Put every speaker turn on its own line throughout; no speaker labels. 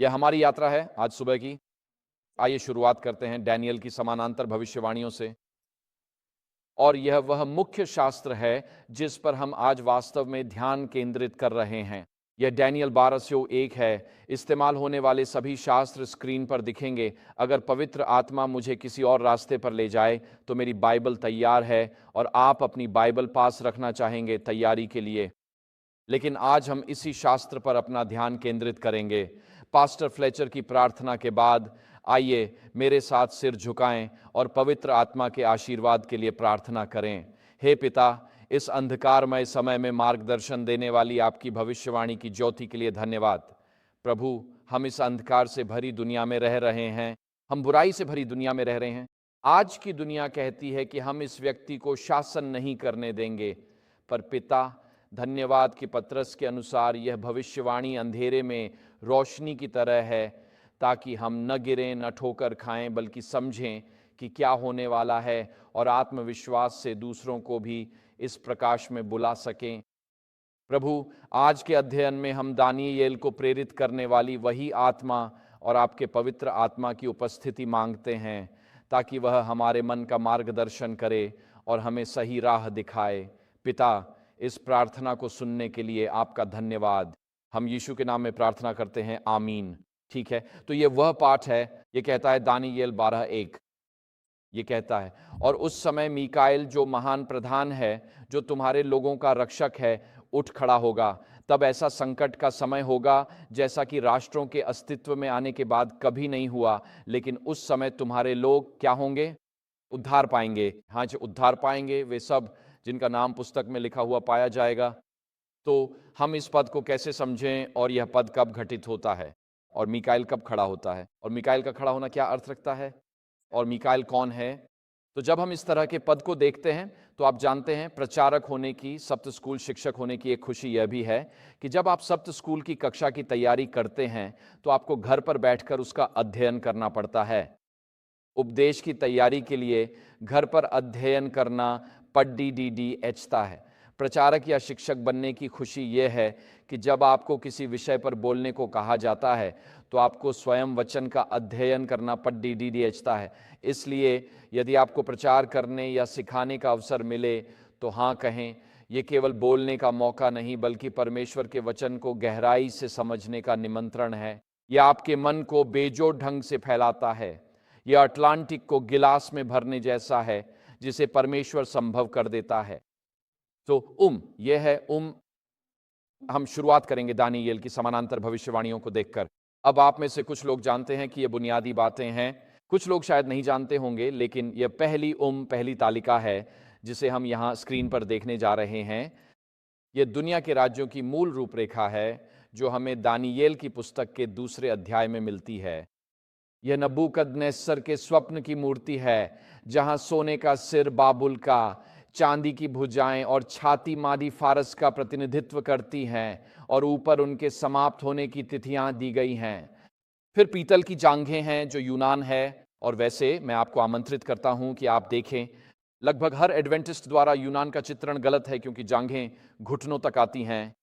यह हमारी यात्रा है आज सुबह की। आइए शुरुआत करते हैं डैनियल की समानांतर भविष्यवाणियों से। और यह वह मुख्य शास्त्र है जिस पर हम आज वास्तव में ध्यान केंद्रित कर रहे हैं। यह डैनियल 12:1 है। इस्तेमाल होने वाले सभी शास्त्र स्क्रीन पर दिखेंगे। अगर पवित्र आत्मा मुझे किसी और रास्ते पर ले जाए तो मेरी बाइबल तैयार है और आप अपनी बाइबल पास रखना चाहेंगे तैयारी के लिए। लेकिन आज हम इसी शास्त्र पर अपना ध्यान केंद्रित करेंगे। पास्टर फ्लेचर की प्रार्थना के बाद आइए मेरे साथ सिर झुकाएं और पवित्र आत्मा के आशीर्वाद के लिए प्रार्थना करें। हे पिता, इस अंधकारमय समय में मार्गदर्शन देने वाली आपकी भविष्यवाणी की ज्योति के लिए धन्यवाद। प्रभु, हम इस अंधकार से भरी दुनिया में रह रहे हैं, हम बुराई से भरी दुनिया में रह रहे हैं। आज की दुनिया कहती है कि हम इस व्यक्ति को शासन नहीं करने देंगे, पर पिता, धन्यवाद कि पतरस के अनुसार यह भविष्यवाणी अंधेरे में रोशनी की तरह है, ताकि हम न गिरें न ठोकर खाएं, बल्कि समझें कि क्या होने वाला है और आत्मविश्वास से दूसरों को भी इस प्रकाश में बुला सकें। प्रभु, आज के अध्ययन में हम दानियेल को प्रेरित करने वाली वही आत्मा और आपके पवित्र आत्मा की उपस्थिति मांगते हैं, ताकि वह हमारे मन का मार्गदर्शन करे और हमें सही राह दिखाए। पिता, इस प्रार्थना को सुनने के लिए आपका धन्यवाद। हम यीशु के नाम में प्रार्थना करते हैं, आमीन। ठीक है, तो ये वह पाठ है, ये कहता है दानियेल 12:1, ये कहता है, और उस समय मीकाएल जो महान प्रधान है, जो तुम्हारे लोगों का रक्षक है, उठ खड़ा होगा। तब ऐसा संकट का समय होगा जैसा कि राष्ट्रों के अस्तित्व में आने के बाद कभी नहीं हुआ, लेकिन उस समय तुम्हारे लोग क्या होंगे? उद्धार पाएंगे। हाँ, जो उद्धार पाएंगे वे सब जिनका नाम पुस्तक में लिखा हुआ पाया जाएगा। तो हम इस पद को कैसे समझें और यह पद कब घटित होता है और मीकाएल कब खड़ा होता है और मीकाएल का खड़ा होना क्या अर्थ रखता है और मीकाएल कौन है? तो जब हम इस तरह के पद को देखते हैं तो आप जानते हैं, प्रचारक होने की, सप्त स्कूल शिक्षक होने की एक खुशी यह भी है कि जब आप सप्त स्कूल की कक्षा की तैयारी करते हैं तो आपको घर पर बैठकर उसका अध्ययन करना पड़ता है। उपदेश की तैयारी के लिए घर पर अध्ययन करना पढ़ी डी एचता है। प्रचारक या शिक्षक बनने की खुशी यह है कि जब आपको किसी विषय पर बोलने को कहा जाता है तो आपको स्वयं वचन का अध्ययन करना पढ़ी डी एचता है। इसलिए यदि आपको प्रचार करने या सिखाने का अवसर मिले तो हाँ कहें, ये केवल बोलने का मौका नहीं बल्कि परमेश्वर के वचन को गहराई से समझने का निमंत्रण है। यह आपके मन को बेजोड़ ढंग से फैलाता है। यह अटलांटिक को गिलास में भरने जैसा है जिसे परमेश्वर संभव कर देता है। तो यह है हम शुरुआत करेंगे दानियेल की समानांतर भविष्यवाणियों को देखकर। अब आप में से कुछ लोग जानते हैं कि ये बुनियादी बातें हैं, कुछ लोग शायद नहीं जानते होंगे, लेकिन यह पहली तालिका है जिसे हम यहाँ स्क्रीन पर देखने जा रहे हैं। यह दुनिया के राज्यों की मूल रूपरेखा है जो हमें दानियेल की पुस्तक के दूसरे अध्याय में मिलती है। यह नबूकदनेस्सर के स्वप्न की मूर्ति है, जहां सोने का सिर बाबुल का, चांदी की भुजाएं और छाती मादी फारस का प्रतिनिधित्व करती हैं और ऊपर उनके समाप्त होने की तिथियां दी गई हैं। फिर पीतल की जांघें हैं जो यूनान है, और वैसे मैं आपको आमंत्रित करता हूं कि आप देखें, लगभग हर एडवेंटिस्ट द्वारा यूनान का चित्रण गलत है क्योंकि जांघें घुटनों तक आती हैं।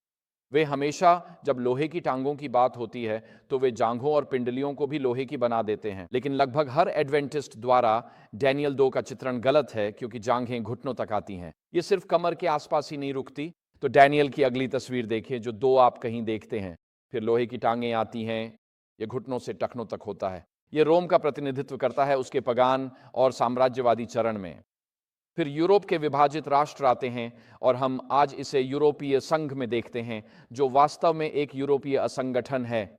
वे हमेशा जब लोहे की टांगों की बात होती है तो वे जांघों और पिंडलियों को भी लोहे की बना देते हैं, लेकिन लगभग हर एडवेंटिस्ट द्वारा डैनियल 2 का चित्रण गलत है क्योंकि जांघें घुटनों तक आती हैं। ये सिर्फ कमर के आसपास ही नहीं रुकती। तो डैनियल की अगली तस्वीर देखिए जो 2 आप कहीं देखते हैं, फिर लोहे की टांगें आती हैं, ये घुटनों से टखनों तक होता है। ये रोम का प्रतिनिधित्व करता है, उसके पगान और साम्राज्यवादी चरण में। फिर यूरोप के विभाजित राष्ट्र आते हैं और हम आज इसे यूरोपीय संघ में देखते हैं, जो वास्तव में एक यूरोपीय असंगठन है।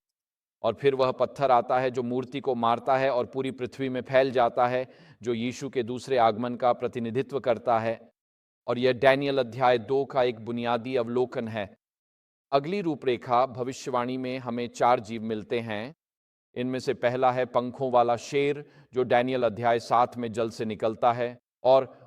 और फिर वह पत्थर आता है जो मूर्ति को मारता है और पूरी पृथ्वी में फैल जाता है, जो यीशु के दूसरे आगमन का प्रतिनिधित्व करता है। और यह डैनियल अध्याय 2 का एक बुनियादी अवलोकन है। अगली रूपरेखा भविष्यवाणी में हमें 4 जीव मिलते हैं। इनमें से पहला है पंखों वाला शेर, जो डैनियल अध्याय 7 में जल से निकलता है। और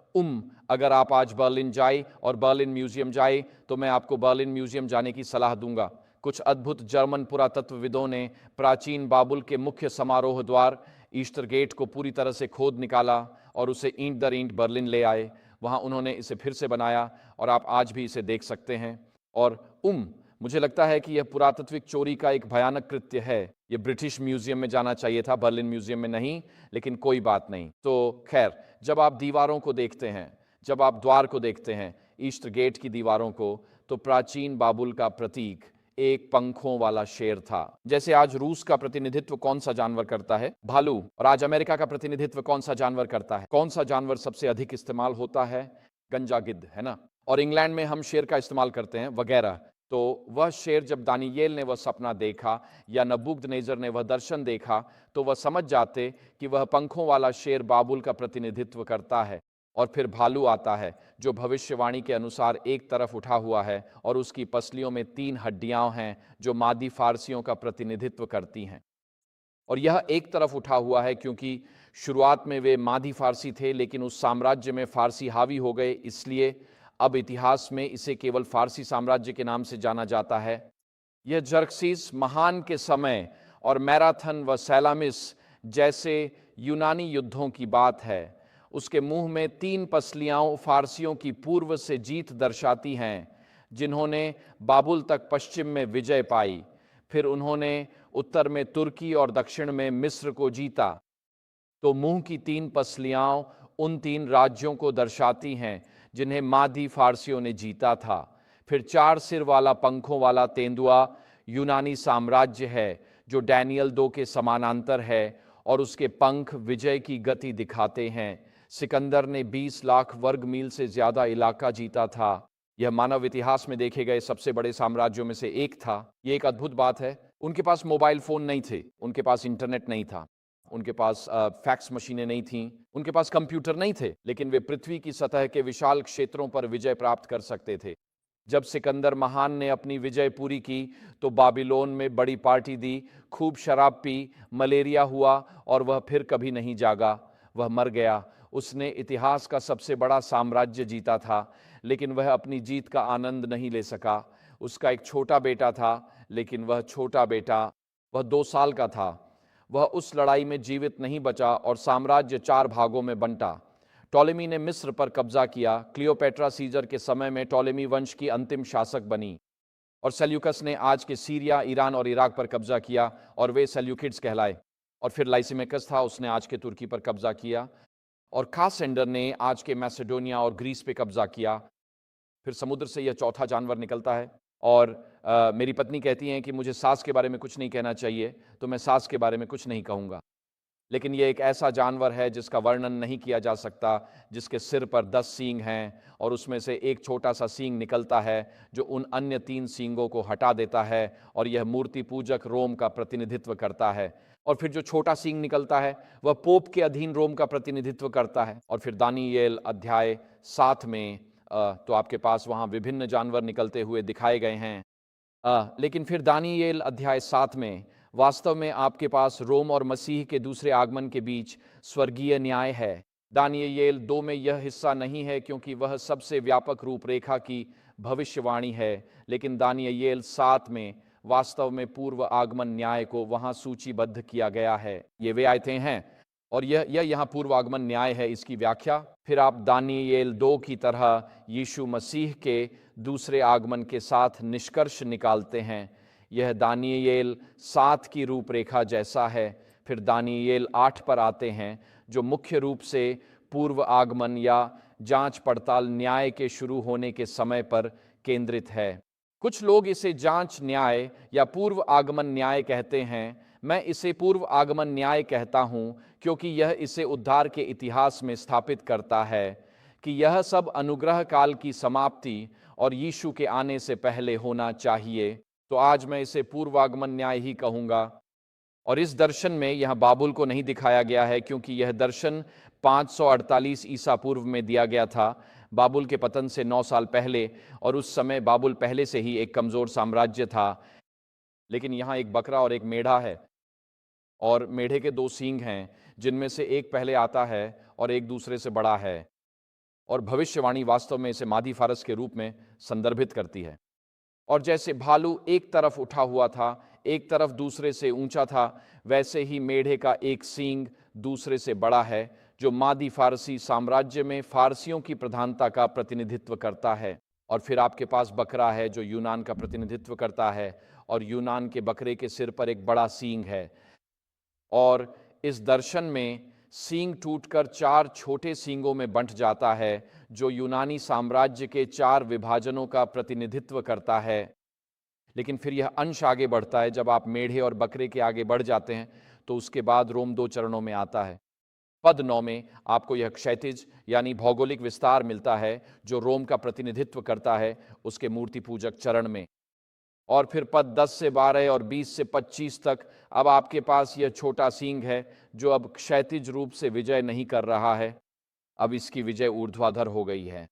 अगर आप आज बर्लिन जाए और बर्लिन म्यूजियम जाए तो मैं आपको बर्लिन म्यूजियम जाने की सलाह दूंगा। कुछ अद्भुत जर्मन पुरातत्वविदों ने प्राचीन बाबुल के मुख्य समारोह द्वार ईस्टर गेट को पूरी तरह से खोद निकाला और उसे ईंट दर ईंट बर्लिन ले आए। वहाँ उन्होंने इसे फिर से बनाया और आप आज भी इसे देख सकते हैं। और मुझे लगता है कि यह पुरातात्विक चोरी का एक भयानक कृत्य है। ये ब्रिटिश म्यूजियम में जाना चाहिए था, बर्लिन म्यूजियम में नहीं, लेकिन कोई बात नहीं। तो खैर, जब आप दीवारों को देखते हैं, जब आप द्वार को देखते हैं, ईस्ट गेट की दीवारों को, तो प्राचीन बाबुल का प्रतीक एक पंखों वाला शेर था। जैसे आज रूस का प्रतिनिधित्व कौन सा जानवर करता है? भालू। और आज अमेरिका का प्रतिनिधित्व कौन सा जानवर करता है? कौन सा जानवर सबसे अधिक इस्तेमाल होता है? गंजा गिद्ध, है ना। और इंग्लैंड में हम शेर का इस्तेमाल करते हैं वगैरह। तो वह शेर, जब दानियेल ने वह सपना देखा या नबूकदनेस्सर ने वह दर्शन देखा, तो वह समझ जाते कि वह पंखों वाला शेर बाबुल का प्रतिनिधित्व करता है। और फिर भालू आता है, जो भविष्यवाणी के अनुसार एक तरफ उठा हुआ है और उसकी पसलियों में 3 हड्डियां हैं, जो मादी फारसियों का प्रतिनिधित्व करती हैं। और यह एक तरफ उठा हुआ है क्योंकि शुरुआत में वे मादी फारसी थे, लेकिन उस साम्राज्य में फारसी हावी हो गए, इसलिए अब इतिहास में इसे केवल फारसी साम्राज्य के नाम से जाना जाता है। यह जर्कसीस महान के समय और मैराथन व सैलामिस जैसे यूनानी युद्धों की बात है। उसके मुंह में 3 पसलियां फारसियों की पूर्व से जीत दर्शाती हैं, जिन्होंने बाबुल तक पश्चिम में विजय पाई। फिर उन्होंने उत्तर में तुर्की और दक्षिण में मिस्र को जीता। तो मुंह की 3 पसलियां उन 3 राज्यों को दर्शाती हैं जिन्हें मादी फारसियों ने जीता था। फिर 4 सिर वाला पंखों वाला तेंदुआ यूनानी साम्राज्य है, जो डैनियल 2 के समानांतर है, और उसके पंख विजय की गति दिखाते हैं। सिकंदर ने 20 लाख वर्ग मील से ज्यादा इलाका जीता था। यह मानव इतिहास में देखे गए सबसे बड़े साम्राज्यों में से एक था। ये एक अद्भुत बात है। उनके पास मोबाइल फोन नहीं थे, उनके पास इंटरनेट नहीं था, उनके पास फैक्स मशीनें नहीं थीं, उनके पास कंप्यूटर नहीं थे, लेकिन वे पृथ्वी की सतह के विशाल क्षेत्रों पर विजय प्राप्त कर सकते थे। जब सिकंदर महान ने अपनी विजय पूरी की, तो बाबिलोन में बड़ी पार्टी दी, खूब शराब पी, मलेरिया हुआ और वह फिर कभी नहीं जागा। वह मर गया। उसने इतिहास का सबसे बड़ा साम्राज्य जीता था, लेकिन वह अपनी जीत का आनंद नहीं ले सका। उसका एक छोटा बेटा था, लेकिन वह छोटा बेटा, वह 2 साल का था। वह उस लड़ाई में जीवित नहीं बचा और साम्राज्य 4 भागों में बंटा। टॉलेमी ने मिस्र पर कब्जा किया। क्लियोपेट्रा सीजर के समय में टॉलेमी वंश की अंतिम शासक बनी। और सेल्यूकस ने आज के सीरिया, ईरान और इराक पर कब्जा किया और वे सेल्यूकिड्स कहलाए। और फिर लाइसिमेकस था, उसने आज के तुर्की पर कब्जा किया। और कासेंडर ने आज के मैसेडोनिया और ग्रीस पे कब्जा किया। फिर समुद्र से यह चौथा जानवर निकलता है। और मेरी पत्नी कहती हैं कि मुझे सास के बारे में कुछ नहीं कहना चाहिए, तो मैं सास के बारे में कुछ नहीं कहूँगा। लेकिन यह एक ऐसा जानवर है जिसका वर्णन नहीं किया जा सकता, जिसके सिर पर 10 सींग हैं और उसमें से एक छोटा सा सींग निकलता है जो उन अन्य 3 सींगों को हटा देता है, और यह मूर्ति पूजक रोम का प्रतिनिधित्व करता है। और फिर जो छोटा सींग निकलता है वह पोप के अधीन रोम का प्रतिनिधित्व करता है। और फिर दानियेल अध्याय 7 में तो आपके पास वहाँ विभिन्न जानवर निकलते हुए दिखाए गए हैं। लेकिन फिर दानियेल अध्याय 7 में वास्तव में आपके पास रोम और मसीह के दूसरे आगमन के बीच स्वर्गीय न्याय है। दानियेल 2 में यह हिस्सा नहीं है क्योंकि वह सबसे व्यापक रूपरेखा की भविष्यवाणी है, लेकिन दानियेल 7 में वास्तव में पूर्व आगमन न्याय को वहां सूचीबद्ध किया गया है। ये वे आयतें हैं और यह यहाँ पूर्व आगमन न्याय है, इसकी व्याख्या। फिर आप दानियेल 2 की तरह यीशु मसीह के दूसरे आगमन के साथ निष्कर्ष निकालते हैं। यह दानियेल 7 की रूपरेखा जैसा है। फिर दानियेल 8 पर आते हैं, जो मुख्य रूप से पूर्व आगमन या जांच पड़ताल न्याय के शुरू होने के समय पर केंद्रित है। कुछ लोग इसे जांच न्याय या पूर्व आगमन न्याय कहते हैं। मैं इसे पूर्व आगमन न्याय कहता हूं क्योंकि यह इसे उद्धार के इतिहास में स्थापित करता है कि यह सब अनुग्रह काल की समाप्ति और यीशु के आने से पहले होना चाहिए। तो आज मैं इसे पूर्व आगमन न्याय ही कहूँगा। और इस दर्शन में यहाँ बाबुल को नहीं दिखाया गया है क्योंकि यह दर्शन 548 ईसा पूर्व में दिया गया था, बाबुल के पतन से 9 साल पहले, और उस समय बाबुल पहले से ही एक कमज़ोर साम्राज्य था। लेकिन यहाँ एक बकरा और एक मेढ़ा है, और मेढ़े के 2 सींग हैं, जिनमें से एक पहले आता है और एक दूसरे से बड़ा है। और भविष्यवाणी वास्तव में इसे मादी फारस के रूप में संदर्भित करती है। और जैसे भालू एक तरफ उठा हुआ था, एक तरफ दूसरे से ऊंचा था, वैसे ही मेढ़े का एक सींग दूसरे से बड़ा है, जो मादी फारसी साम्राज्य में फारसियों की प्रधानता का प्रतिनिधित्व करता है। और फिर आपके पास बकरा है जो यूनान का प्रतिनिधित्व करता है, और यूनान के बकरे के सिर पर एक बड़ा सींग है। और इस दर्शन में सींग टूटकर 4 छोटे सींगों में बंट जाता है, जो यूनानी साम्राज्य के 4 विभाजनों का प्रतिनिधित्व करता है। लेकिन फिर यह अंश आगे बढ़ता है। जब आप मेढ़े और बकरे के आगे बढ़ जाते हैं तो उसके बाद रोम 2 चरणों में आता है। पद 9 में आपको यह क्षैतिज यानी भौगोलिक विस्तार मिलता है जो रोम का प्रतिनिधित्व करता है उसके मूर्ति पूजक चरण में। और फिर पद 10 से 12 और 20 से 25 तक अब आपके पास यह छोटा सींग है जो अब क्षैतिज रूप से विजय नहीं कर रहा है, अब इसकी विजय ऊर्ध्वाधर हो गई है।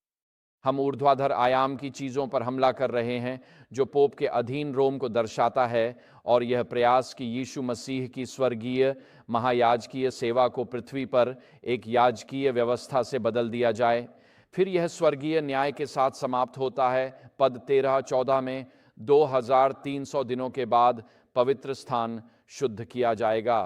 हम ऊर्ध्वाधर आयाम की चीज़ों पर हमला कर रहे हैं जो पोप के अधीन रोम को दर्शाता है, और यह प्रयास कि यीशु मसीह की स्वर्गीय महायाजकीय सेवा को पृथ्वी पर एक याजकीय व्यवस्था से बदल दिया जाए। फिर यह स्वर्गीय न्याय के साथ समाप्त होता है। पद 13-14 में 2300 दिनों के बाद पवित्र स्थान शुद्ध किया जाएगा।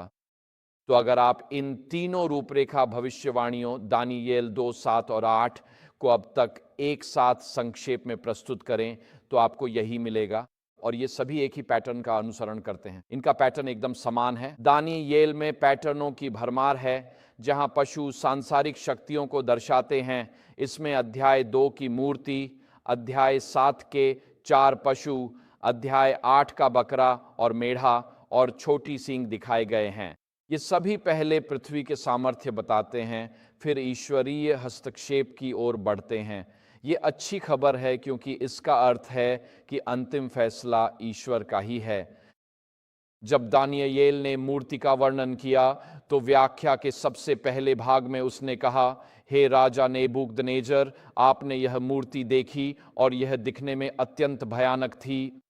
तो अगर आप इन तीनों रूपरेखा भविष्यवाणियों दानियेल 2, 7 और 8 को अब तक एक साथ संक्षेप में प्रस्तुत करें तो आपको यही मिलेगा, और ये सभी एक ही पैटर्न का अनुसरण करते हैं। इनका पैटर्न एकदम समान है। दानियेल में पैटर्नों की भरमार है। जहां पशु सांसारिक शक्तियों को दर्शाते हैं, इसमें अध्याय 2 की मूर्ति, अध्याय 7 के 4 पशु, अध्याय 8 का बकरा और मेढ़ा और छोटी सींग दिखाए गए हैं। ये सभी पहले पृथ्वी के सामर्थ्य बताते हैं, फिर ईश्वरीय हस्तक्षेप की ओर बढ़ते हैं। ये अच्छी खबर है क्योंकि इसका अर्थ है कि अंतिम फैसला ईश्वर का ही है। जब दानियेल ने मूर्ति का वर्णन किया तो व्याख्या के सबसे पहले भाग में उसने कहा, हे राजा नेबूकदनेजर, आपने यह मूर्ति देखी और यह दिखने में अत्यंत भयानक थी।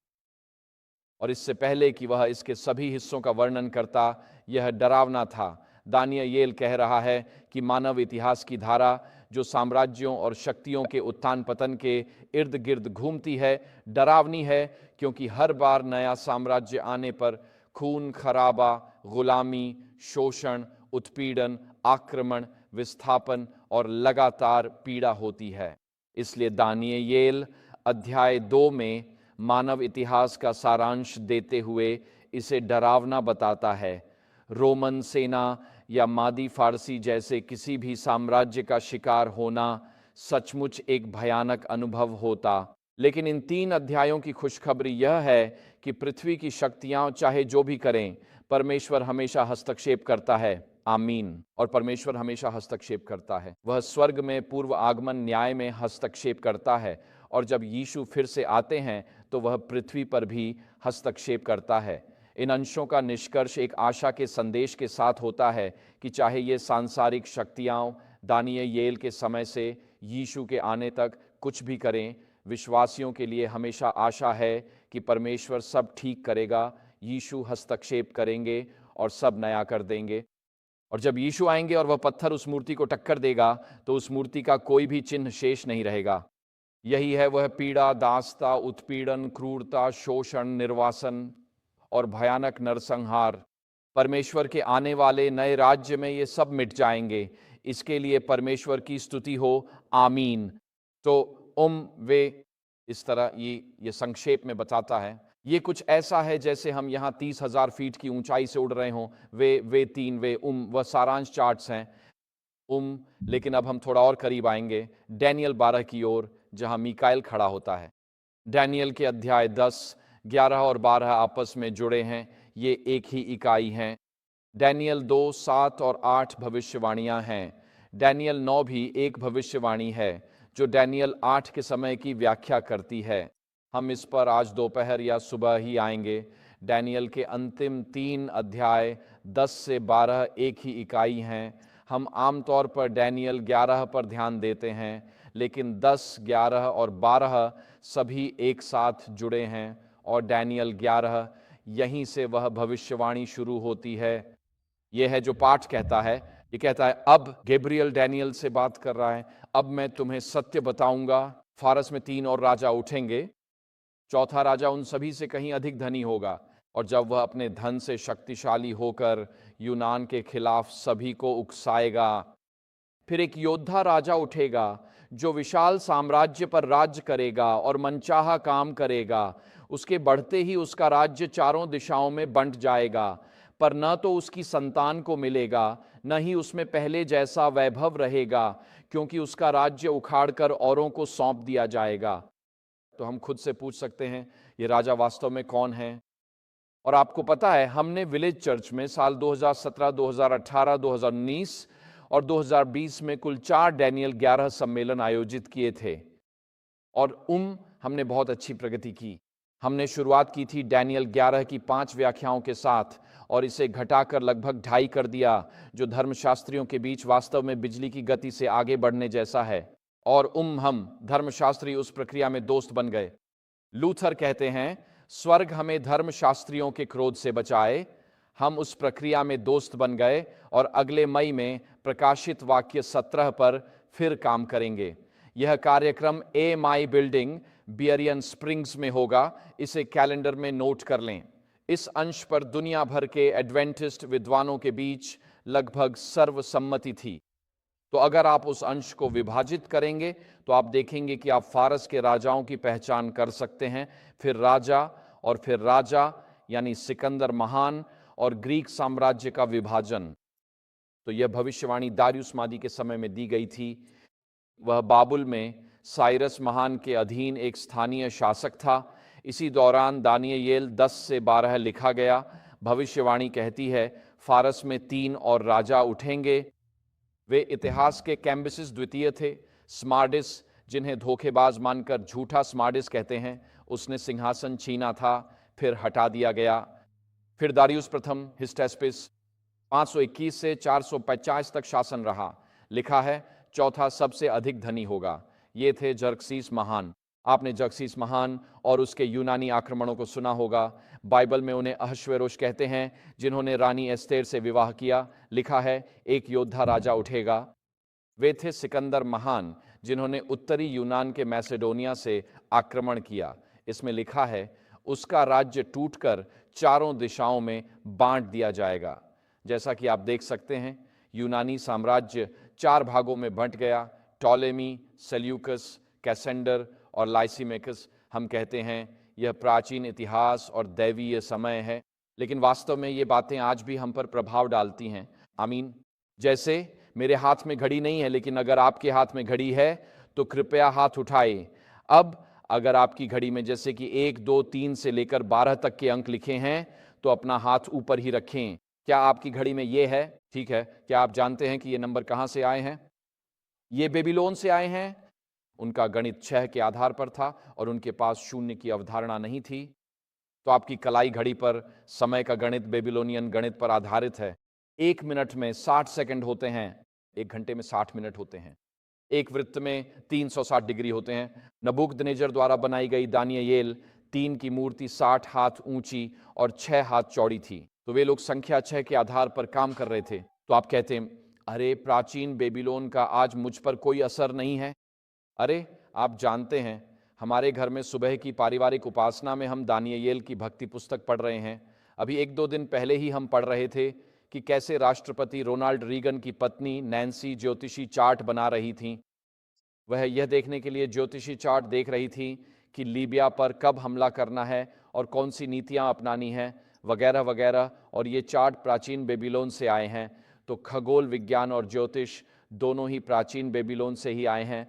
और इससे पहले कि वह इसके सभी हिस्सों का वर्णन करता, यह डरावना था। दानियेल कह रहा है कि मानव इतिहास की धारा जो साम्राज्यों और शक्तियों के उत्थान पतन के इर्द गिर्द घूमती है, डरावनी है, क्योंकि हर बार नया साम्राज्य आने पर खून खराबा, गुलामी, शोषण, उत्पीड़न, आक्रमण, विस्थापन और लगातार पीड़ा होती है। इसलिए दानियेल अध्याय 2 में मानव इतिहास का सारांश देते हुए इसे डरावना बताता है। रोमन सेना या मादी फारसी जैसे किसी भी साम्राज्य का शिकार होना सचमुच एक भयानक अनुभव होता। लेकिन इन 3 अध्यायों की खुशखबरी यह है कि पृथ्वी की शक्तियां चाहे जो भी करें, परमेश्वर हमेशा हस्तक्षेप करता है। आमीन। और परमेश्वर हमेशा हस्तक्षेप करता है। वह स्वर्ग में पूर्व आगमन न्याय में हस्तक्षेप करता है, और जब यीशु फिर से आते हैं तो वह पृथ्वी पर भी हस्तक्षेप करता है। इन अंशों का निष्कर्ष एक आशा के संदेश के साथ होता है कि चाहे ये सांसारिक शक्तियाँ दानियेल के समय से यीशु के आने तक कुछ भी करें, विश्वासियों के लिए हमेशा आशा है कि परमेश्वर सब ठीक करेगा, यीशु हस्तक्षेप करेंगे और सब नया कर देंगे। और जब यीशु आएंगे और वह पत्थर उस मूर्ति को टक्कर देगा तो उस मूर्ति का कोई भी चिन्ह शेष नहीं रहेगा। यही है वह पीड़ा, दासता, उत्पीड़न, क्रूरता, शोषण, निर्वासन और भयानक नरसंहार। परमेश्वर के आने वाले नए राज्य में ये सब मिट जाएंगे। इसके लिए परमेश्वर की स्तुति हो। आमीन। तो वे इस तरह ये संक्षेप में बताता है। ये कुछ ऐसा है जैसे हम यहाँ 30,000 फीट की ऊंचाई से उड़ रहे हों। वे वह सारांश चार्ट्स हैं। लेकिन अब हम थोड़ा और करीब आएंगे डैनियल 12 की ओर, जहां मीकाएल खड़ा होता है। डैनियल के अध्याय 10, 11 और 12 आपस में जुड़े हैं। ये एक ही इकाई हैं। डैनियल 2, 7 और 8 भविष्यवाणियां हैं। डैनियल 9 भी एक भविष्यवाणी है जो डैनियल 8 के समय की व्याख्या करती है। हम इस पर आज दोपहर या सुबह ही आएंगे। डैनियल के अंतिम 3 अध्याय 10 से 12 एक ही इकाई हैं। हम आमतौर पर डैनियल 11 पर ध्यान देते हैं, लेकिन 10, 11 और 12 सभी एक साथ जुड़े हैं, और डैनियल 11 यहीं से वह भविष्यवाणी शुरू होती है। यह है जो पाठ कहता है। ये कहता है, अब गैब्रियल डैनियल से बात कर रहा है, अब मैं तुम्हें सत्य बताऊंगा। फारस में 3 और राजा उठेंगे, चौथा राजा उन सभी से कहीं अधिक धनी होगा, और जब वह अपने धन से शक्तिशाली होकर यूनान के खिलाफ सभी को उकसाएगा। फिर एक योद्धा राजा उठेगा जो विशाल साम्राज्य पर राज्य करेगा और मनचाहा काम करेगा। उसके बढ़ते ही उसका राज्य चारों दिशाओं में बंट जाएगा, पर न तो उसकी संतान को मिलेगा, न ही उसमें पहले जैसा वैभव रहेगा, क्योंकि उसका राज्य उखाड़कर औरों को सौंप दिया जाएगा। तो हम खुद से पूछ सकते हैं, ये राजा वास्तव में कौन है? और आपको पता है, हमने विलेज चर्च में साल 2017, 2018, 2019 और 2020 में कुल 4 डैनियल 11 सम्मेलन आयोजित किए थे और हमने बहुत अच्छी प्रगति की। हमने शुरुआत की थी डैनियल 11 की 5 व्याख्याओं के साथ और इसे घटाकर लगभग 2.5 कर दिया, जो धर्मशास्त्रियों के बीच वास्तव में बिजली की गति से आगे बढ़ने जैसा है। और हम धर्मशास्त्री उस प्रक्रिया में दोस्त बन गए। लूथर कहते हैं, स्वर्ग हमें धर्मशास्त्रियों के क्रोध से बचाए। हम उस प्रक्रिया में दोस्त बन गए और अगले मई में प्रकाशित वाक्य 17 पर फिर काम करेंगे। यह कार्यक्रम AMI बिल्डिंग बियरियन स्प्रिंग्स में होगा। इसे कैलेंडर में नोट कर लें। इस अंश पर दुनिया भर के एडवेंटिस्ट विद्वानों के बीच लगभग सर्वसम्मति थी। तो अगर आप उस अंश को विभाजित करेंगे तो आप देखेंगे कि आप फारस के राजाओं की पहचान कर सकते हैं, फिर राजा यानी सिकंदर महान और ग्रीक साम्राज्य का विभाजन। तो यह भविष्यवाणी दारियुस मादी के समय में दी गई थी। वह बाबुल में साइरस महान के अधीन एक स्थानीय शासक था। इसी दौरान दानियेल 10 से 12 लिखा गया। भविष्यवाणी कहती है, फारस में 3 और राजा उठेंगे। वे इतिहास के कैम्बिसिस द्वितीय थे। स्मार्डिस, जिन्हें धोखेबाज मानकर झूठा स्मार्डिस कहते हैं, उसने सिंहासन छीना था, फिर हटा दिया गया। फिर दारियुस प्रथम हिस्टेस्पिस 521 से 450 तक शासन रहा। लिखा है, चौथा सबसे अधिक धनी होगा। ये थे जर्कसीस महान। आपने जर्कसीस महान और उसके यूनानी आक्रमणों को सुना होगा। बाइबल में उन्हें अहश्वेरोश कहते हैं, जिन्होंने रानी एस्तेर से विवाह किया। लिखा है, एक योद्धा राजा उठेगा। वे थे सिकंदर महान, जिन्होंने उत्तरी यूनान के मैसेडोनिया से आक्रमण किया। इसमें लिखा है, उसका राज्य टूटकर चारों दिशाओं में बांट दिया जाएगा। जैसा कि आप देख सकते हैं, यूनानी साम्राज्य 4 भागों में बंट गया। टॉलेमी, सेल्यूकस, कैसेंडर और लाइसीमेकस। हम कहते हैं यह प्राचीन इतिहास और दैवीय समय है, लेकिन वास्तव में ये बातें आज भी हम पर प्रभाव डालती हैं। आमीन। जैसे मेरे हाथ में घड़ी नहीं है, लेकिन अगर आपके हाथ में घड़ी है तो कृपया हाथ उठाए। अब अगर आपकी घड़ी में जैसे कि 1, 2, 3 से लेकर 12 तक के अंक लिखे हैं तो अपना हाथ ऊपर ही रखें। क्या आपकी घड़ी में ये है? ठीक है। क्या आप जानते हैं कि ये नंबर कहाँ से आए हैं? ये बेबीलोन से आए हैं। उनका गणित 6 के आधार पर था और उनके पास शून्य की अवधारणा नहीं थी। तो आपकी कलाई घड़ी पर समय का गणित बेबीलोनियन गणित पर आधारित है। 1 मिनट में 60 सेकंड होते हैं, 1 घंटे में 60 मिनट होते हैं, एक वृत्त में 360 डिग्री होते हैं। नबूकदनेजर द्वारा बनाई गई दानियेल 3 की मूर्ति 60 हाथ ऊंची और 6 हाथ चौड़ी थी। तो वे लोग संख्या 6 के आधार पर काम कर रहे थे। तो आप कहते हैं, अरे प्राचीन बेबीलोन का आज मुझ पर कोई असर नहीं है। अरे आप जानते हैं, हमारे घर में सुबह की पारिवारिक उपासना में हम दानियेल की भक्ति पुस्तक पढ़ रहे हैं। अभी 1-2 दिन पहले ही हम पढ़ रहे थे कि कैसे राष्ट्रपति रोनाल्ड रीगन की पत्नी नैन्सी ज्योतिषी चार्ट बना रही थी। वह यह देखने के लिए ज्योतिषी चार्ट देख रही थी कि लीबिया पर कब हमला करना है और कौन सी नीतियां अपनानी हैं, वगैरह वगैरह। और ये चार्ट प्राचीन बेबीलोन से आए हैं। तो खगोल विज्ञान और ज्योतिष दोनों ही प्राचीन बेबीलोन से ही आए हैं।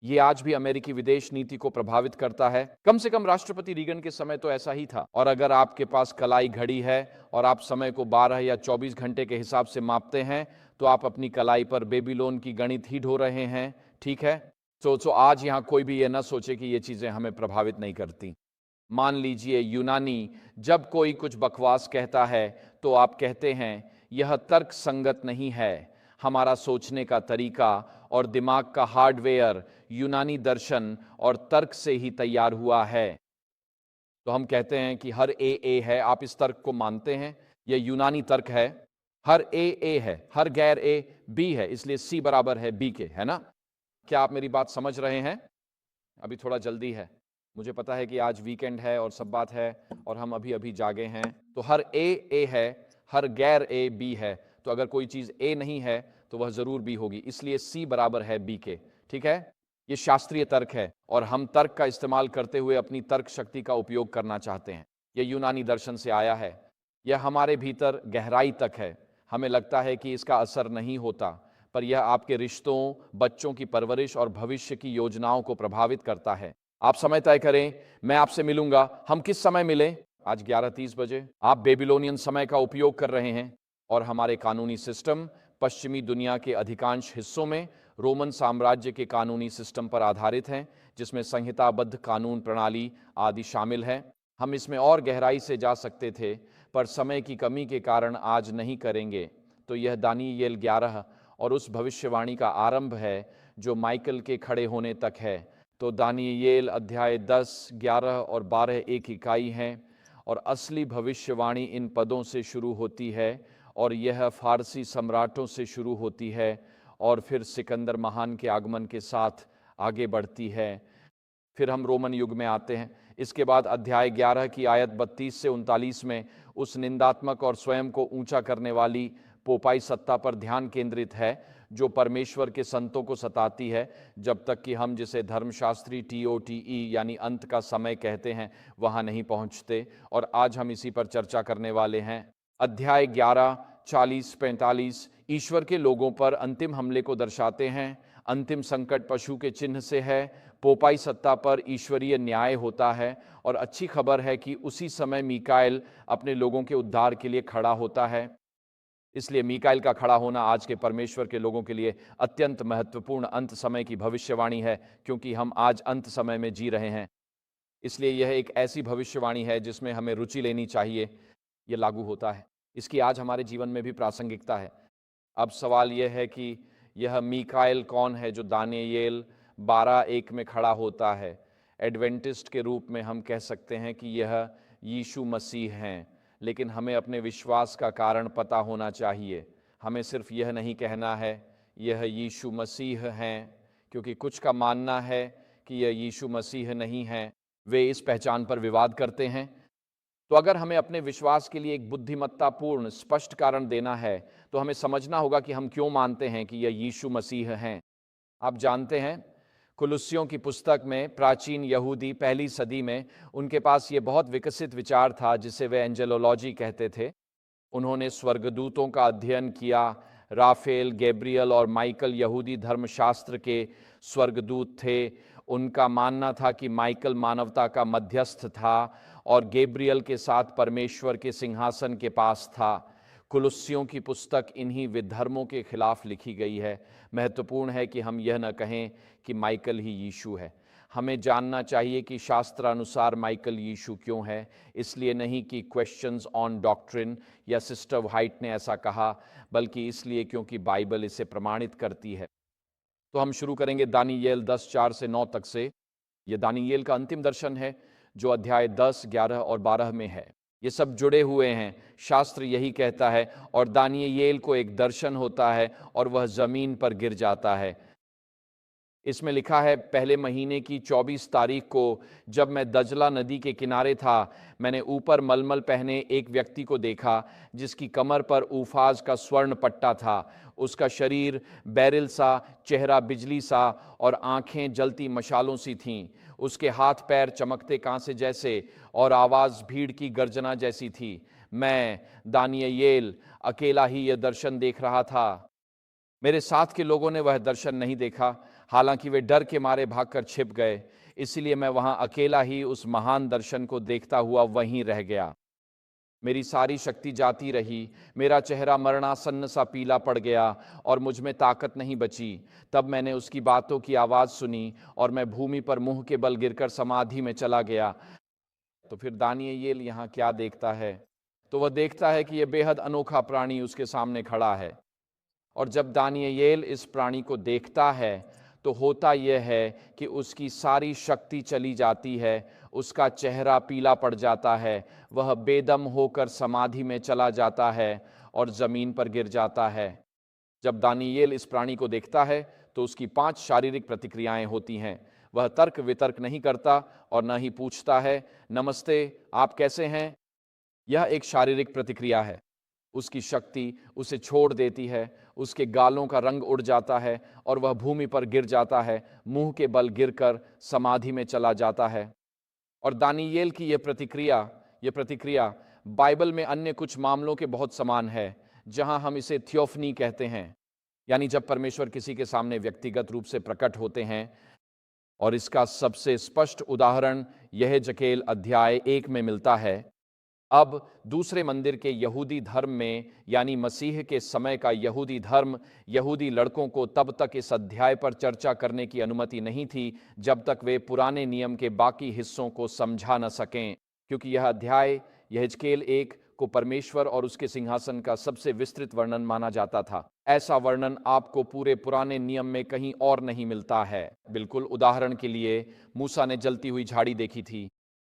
ये आज भी अमेरिकी विदेश नीति को प्रभावित करता है। कम से कम राष्ट्रपति रीगन के समय तो ऐसा ही था। और अगर आपके पास कलाई घड़ी है और आप समय को 12 या 24 घंटे के हिसाब से मापते हैं तो आप अपनी कलाई पर बेबीलोन की गणित ही ढो रहे हैं। ठीक है। तो आज यहाँ कोई भी ये ना सोचे कि ये चीजें हमें प्रभावित नहीं करती। मान लीजिए यूनानी जब कोई कुछ बकवास कहता है तो आप कहते हैं यह तर्क संगत नहीं है। हमारा सोचने का तरीका और दिमाग का हार्डवेयर यूनानी दर्शन और तर्क से ही तैयार हुआ है। तो हम कहते हैं कि हर ए है। आप इस तर्क को मानते हैं? यह यूनानी तर्क है। हर ए है, हर गैर ए बी है, इसलिए सी बराबर है बी के, है ना? क्या आप मेरी बात समझ रहे हैं? अभी थोड़ा जल्दी है, मुझे पता है कि आज वीकेंड है और सब बात है और हम अभी अभी जागे हैं। तो हर ए है, हर गैर ए बी है। तो अगर कोई चीज ए नहीं है तो वह जरूर बी होगी, इसलिए सी बराबर है बी के। ठीक है, ये शास्त्रीय तर्क है और हम तर्क का इस्तेमाल करते हुए अपनी तर्क शक्ति का उपयोग करना चाहते हैं। यह यूनानी दर्शन से आया है। यह हमारे भीतर गहराई तक है। हमें लगता है कि इसका असर नहीं होता, पर यह आपके रिश्तों, बच्चों की परवरिश और भविष्य की योजनाओं को प्रभावित करता है। आप समय तय करें, मैं आपसे मिलूंगा। हम किस समय मिलें? आज 11:30 बजे। आप बेबीलोनियन समय का उपयोग कर रहे हैं और हमारे कानूनी सिस्टम पश्चिमी दुनिया के अधिकांश हिस्सों में रोमन साम्राज्य के कानूनी सिस्टम पर आधारित हैं, जिसमें संहिताबद्ध कानून प्रणाली आदि शामिल है। हम इसमें और गहराई से जा सकते थे, पर समय की कमी के कारण आज नहीं करेंगे। तो यह दानियेल 11 और उस भविष्यवाणी का आरंभ है जो माइकल के खड़े होने तक है। तो दानियेल अध्याय 10, 11 और 12 एक इकाई हैं और असली भविष्यवाणी इन पदों से शुरू होती है और यह फारसी सम्राटों से शुरू होती है और फिर सिकंदर महान के आगमन के साथ आगे बढ़ती है। फिर हम रोमन युग में आते हैं। इसके बाद अध्याय 11 की आयत 32 से 39 में उस निंदात्मक और स्वयं को ऊंचा करने वाली पोपाई सत्ता पर ध्यान केंद्रित है जो परमेश्वर के संतों को सताती है, जब तक कि हम जिसे धर्मशास्त्री TOTE यानी अंत का समय कहते हैं वहां नहीं पहुंचते। और आज हम इसी पर चर्चा करने वाले हैं। अध्याय 11, 40, 45 ईश्वर के लोगों पर अंतिम हमले को दर्शाते हैं। अंतिम संकट पशु के चिन्ह से है। पोपाई सत्ता पर ईश्वरीय न्याय होता है और अच्छी खबर है कि उसी समय मीकाएल अपने लोगों के उद्धार के लिए खड़ा होता है। इसलिए मीकाएल का खड़ा होना आज के परमेश्वर के लोगों के लिए अत्यंत महत्वपूर्ण अंत समय की भविष्यवाणी है, क्योंकि हम आज अंत समय में जी रहे हैं। इसलिए यह एक ऐसी भविष्यवाणी है जिसमें हमें रुचि लेनी चाहिए। यह लागू होता है, इसकी आज हमारे जीवन में भी प्रासंगिकता है। अब सवाल यह है कि यह मीकाएल कौन है जो दानियेल 12:1 में खड़ा होता है? एडवेंटिस्ट के रूप में हम कह सकते हैं कि यह यीशु मसीह हैं, लेकिन हमें अपने विश्वास का कारण पता होना चाहिए। हमें सिर्फ यह नहीं कहना है यह यीशु मसीह हैं, क्योंकि कुछ का मानना है कि यह यीशु मसीह नहीं हैं। वे इस पहचान पर विवाद करते हैं। तो अगर हमें अपने विश्वास के लिए एक बुद्धिमत्तापूर्ण स्पष्ट कारण देना है, तो हमें समझना होगा कि हम क्यों मानते हैं कि यह यीशु मसीह हैं। आप जानते हैं, कुलुस्सियों की पुस्तक में प्राचीन यहूदी पहली सदी में उनके पास ये बहुत विकसित विचार था जिसे वे एंजेलोलॉजी कहते थे। उन्होंने स्वर्गदूतों का अध्ययन किया। राफेल, गैब्रियल और माइकल यहूदी धर्मशास्त्र के स्वर्गदूत थे। उनका मानना था कि माइकल मानवता का मध्यस्थ था और गैब्रियल के साथ परमेश्वर के सिंहासन के पास था। कुलुस्सियों की पुस्तक इन्हीं विधर्मों के खिलाफ लिखी गई है। महत्वपूर्ण है कि हम यह न कहें कि माइकल ही यीशु है। हमें जानना चाहिए कि शास्त्रानुसार माइकल यीशु क्यों है, इसलिए नहीं कि क्वेश्चंस ऑन डॉक्ट्रिन या सिस्टर व्हाइट ने ऐसा कहा, बल्कि इसलिए क्योंकि बाइबल इसे प्रमाणित करती है। तो हम शुरू करेंगे दानियेल 10:4 से 9 तक से। यह दानियेल का अंतिम दर्शन है जो अध्याय 10, 11 और 12 में है। ये सब जुड़े हुए हैं। शास्त्र यही कहता है। और दानियेल को एक दर्शन होता है और वह जमीन पर गिर जाता है। इसमें लिखा है, पहले महीने की 24 तारीख को जब मैं दजला नदी के किनारे था, मैंने ऊपर मलमल पहने एक व्यक्ति को देखा जिसकी कमर पर ऊफाज का स्वर्ण पट्टा था। उसका शरीर बैरिल सा, चेहरा बिजली सा और आंखें जलती मशालों सी थीं। उसके हाथ पैर चमकते कांसे जैसे और आवाज़ भीड़ की गर्जना जैसी थी। मैं दानियेल अकेला ही यह दर्शन देख रहा था। मेरे साथ के लोगों ने वह दर्शन नहीं देखा, हालांकि वे डर के मारे भागकर छिप गए। इसलिए मैं वहां अकेला ही उस महान दर्शन को देखता हुआ वहीं रह गया। मेरी सारी शक्ति जाती रही, मेरा चेहरा मरणासन्न सा पीला पड़ गया और मुझ में ताकत नहीं बची। तब मैंने उसकी बातों की आवाज़ सुनी और मैं भूमि पर मुंह के बल गिरकर समाधि में चला गया। तो फिर दानियेल यहाँ क्या देखता है? तो वह देखता है कि यह बेहद अनोखा प्राणी उसके सामने खड़ा है। और जब दानियेल इस प्राणी को देखता है तो होता यह है कि उसकी सारी शक्ति चली जाती है, उसका चेहरा पीला पड़ जाता है, वह बेदम होकर समाधि में चला जाता है और ज़मीन पर गिर जाता है। जब दानियेल इस प्राणी को देखता है तो उसकी 5 शारीरिक प्रतिक्रियाएं होती हैं। वह तर्क वितर्क नहीं करता और न ही पूछता है, नमस्ते, आप कैसे हैं? यह एक शारीरिक प्रतिक्रिया है। उसकी शक्ति उसे छोड़ देती है, उसके गालों का रंग उड़ जाता है और वह भूमि पर गिर जाता है, मुंह के बल गिरकर समाधि में चला जाता है। और दानियेल की यह प्रतिक्रिया बाइबल में अन्य कुछ मामलों के बहुत समान है, जहां हम इसे थियोफनी कहते हैं, यानी जब परमेश्वर किसी के सामने व्यक्तिगत रूप से प्रकट होते हैं। और इसका सबसे स्पष्ट उदाहरण यहेजकेल अध्याय 1 में मिलता है। अब दूसरे मंदिर के यहूदी धर्म में, यानी मसीह के समय का यहूदी धर्म, यहूदी लड़कों को तब तक इस अध्याय पर चर्चा करने की अनुमति नहीं थी जब तक वे पुराने नियम के बाकी हिस्सों को समझा न सकें, क्योंकि यह अध्याय यहेजकेल 1 को परमेश्वर और उसके सिंहासन का सबसे विस्तृत वर्णन माना जाता था। ऐसा वर्णन आपको पूरे पुराने नियम में कहीं और नहीं मिलता है। बिल्कुल, उदाहरण के लिए मूसा ने जलती हुई झाड़ी देखी थी,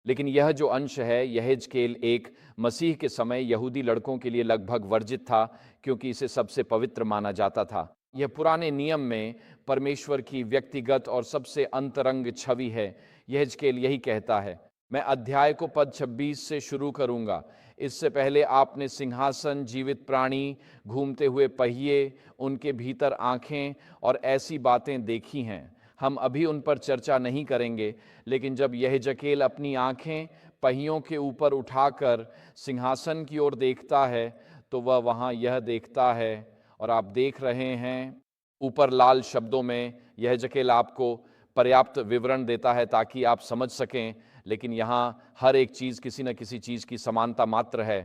लेकिन यह जो अंश है यहेजकेल 1 मसीह के समय यहूदी लड़कों के लिए लगभग वर्जित था, क्योंकि इसे सबसे पवित्र माना जाता था। यह पुराने नियम में परमेश्वर की व्यक्तिगत और सबसे अंतरंग छवि है। यहेजकेल यही कहता है। मैं अध्याय को पद 26 से शुरू करूंगा। इससे पहले आपने सिंहासन, जीवित प्राणी, घूमते हुए पहिए, उनके भीतर आंखें और ऐसी बातें देखी हैं। हम अभी उन पर चर्चा नहीं करेंगे, लेकिन जब यहेजकेल अपनी आंखें पहियों के ऊपर उठाकर सिंहासन की ओर देखता है, तो वह वहाँ यह देखता है, और आप देख रहे हैं ऊपर लाल शब्दों में यहेजकेल आपको पर्याप्त विवरण देता है ताकि आप समझ सकें, लेकिन यहाँ हर एक चीज़ किसी न किसी चीज़ की समानता मात्र है।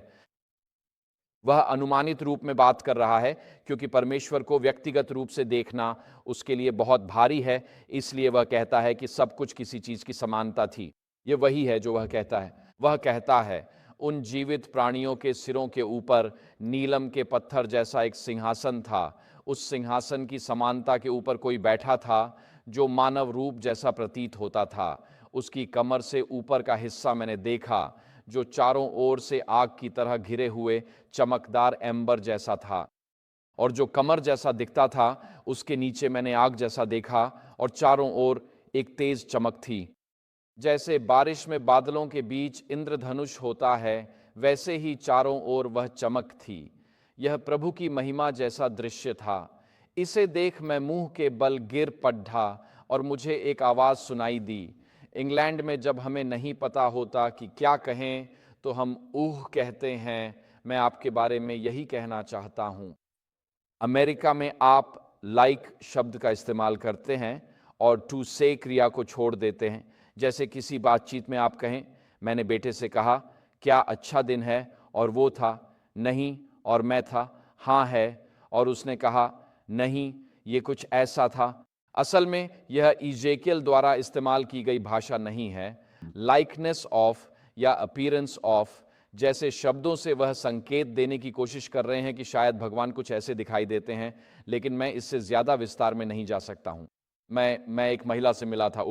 वह अनुमानित रूप में बात कर रहा है, क्योंकि परमेश्वर को व्यक्तिगत रूप से देखना उसके लिए बहुत भारी है, इसलिए वह कहता है कि सब कुछ किसी चीज़ की समानता थी। ये वही है जो वह कहता है। वह कहता है उन जीवित प्राणियों के सिरों के ऊपर नीलम के पत्थर जैसा एक सिंहासन था। उस सिंहासन की समानता के ऊपर कोई बैठा था जो मानव रूप जैसा प्रतीत होता था। उसकी कमर से ऊपर का हिस्सा मैंने देखा, जो चारों ओर से आग की तरह घिरे हुए चमकदार एम्बर जैसा था, और जो कमर जैसा दिखता था उसके नीचे मैंने आग जैसा देखा, और चारों ओर एक तेज चमक थी। जैसे बारिश में बादलों के बीच इंद्रधनुष होता है, वैसे ही चारों ओर वह चमक थी। यह प्रभु की महिमा जैसा दृश्य था। इसे देख मैं मुंह के बल गिर पड़ा और मुझे एक आवाज़ सुनाई दी। इंग्लैंड में जब हमें नहीं पता होता कि क्या कहें, तो हम ऊह कहते हैं। मैं आपके बारे में यही कहना चाहता हूँ। अमेरिका में आप लाइक शब्द का इस्तेमाल करते हैं और टू से क्रिया को छोड़ देते हैं। जैसे किसी बातचीत में आप कहें, मैंने बेटे से कहा क्या अच्छा दिन है, और वो था नहीं, और मैं था हाँ है, और उसने कहा नहीं, ये कुछ ऐसा था। असल में यह इजेकियल द्वारा इस्तेमाल की गई भाषा नहीं है। लाइकनेस ऑफ या अपीयरेंस ऑफ जैसे शब्दों से वह संकेत देने की कोशिश कर रहे हैं कि शायद भगवान कुछ ऐसे दिखाई देते हैं, लेकिन मैं इससे ज़्यादा विस्तार में नहीं जा सकता हूँ। मैं एक महिला से मिला था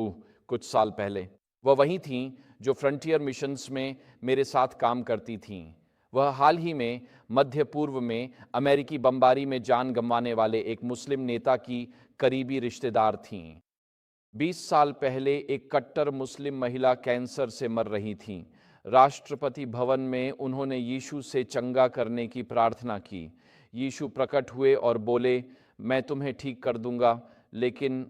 कुछ साल पहले। वह वही थीं जो फ्रंटियर मिशंस में मेरे साथ काम करती थीं। वह हाल ही में मध्य पूर्व में अमेरिकी बमबारी में जान गंवाने वाले एक मुस्लिम नेता की करीबी रिश्तेदार थीं। 20 साल पहले एक कट्टर मुस्लिम महिला कैंसर से मर रही थीं। राष्ट्रपति भवन में उन्होंने यीशु से चंगा करने की प्रार्थना की। यीशु प्रकट हुए और बोले, मैं तुम्हें ठीक कर दूंगा, लेकिन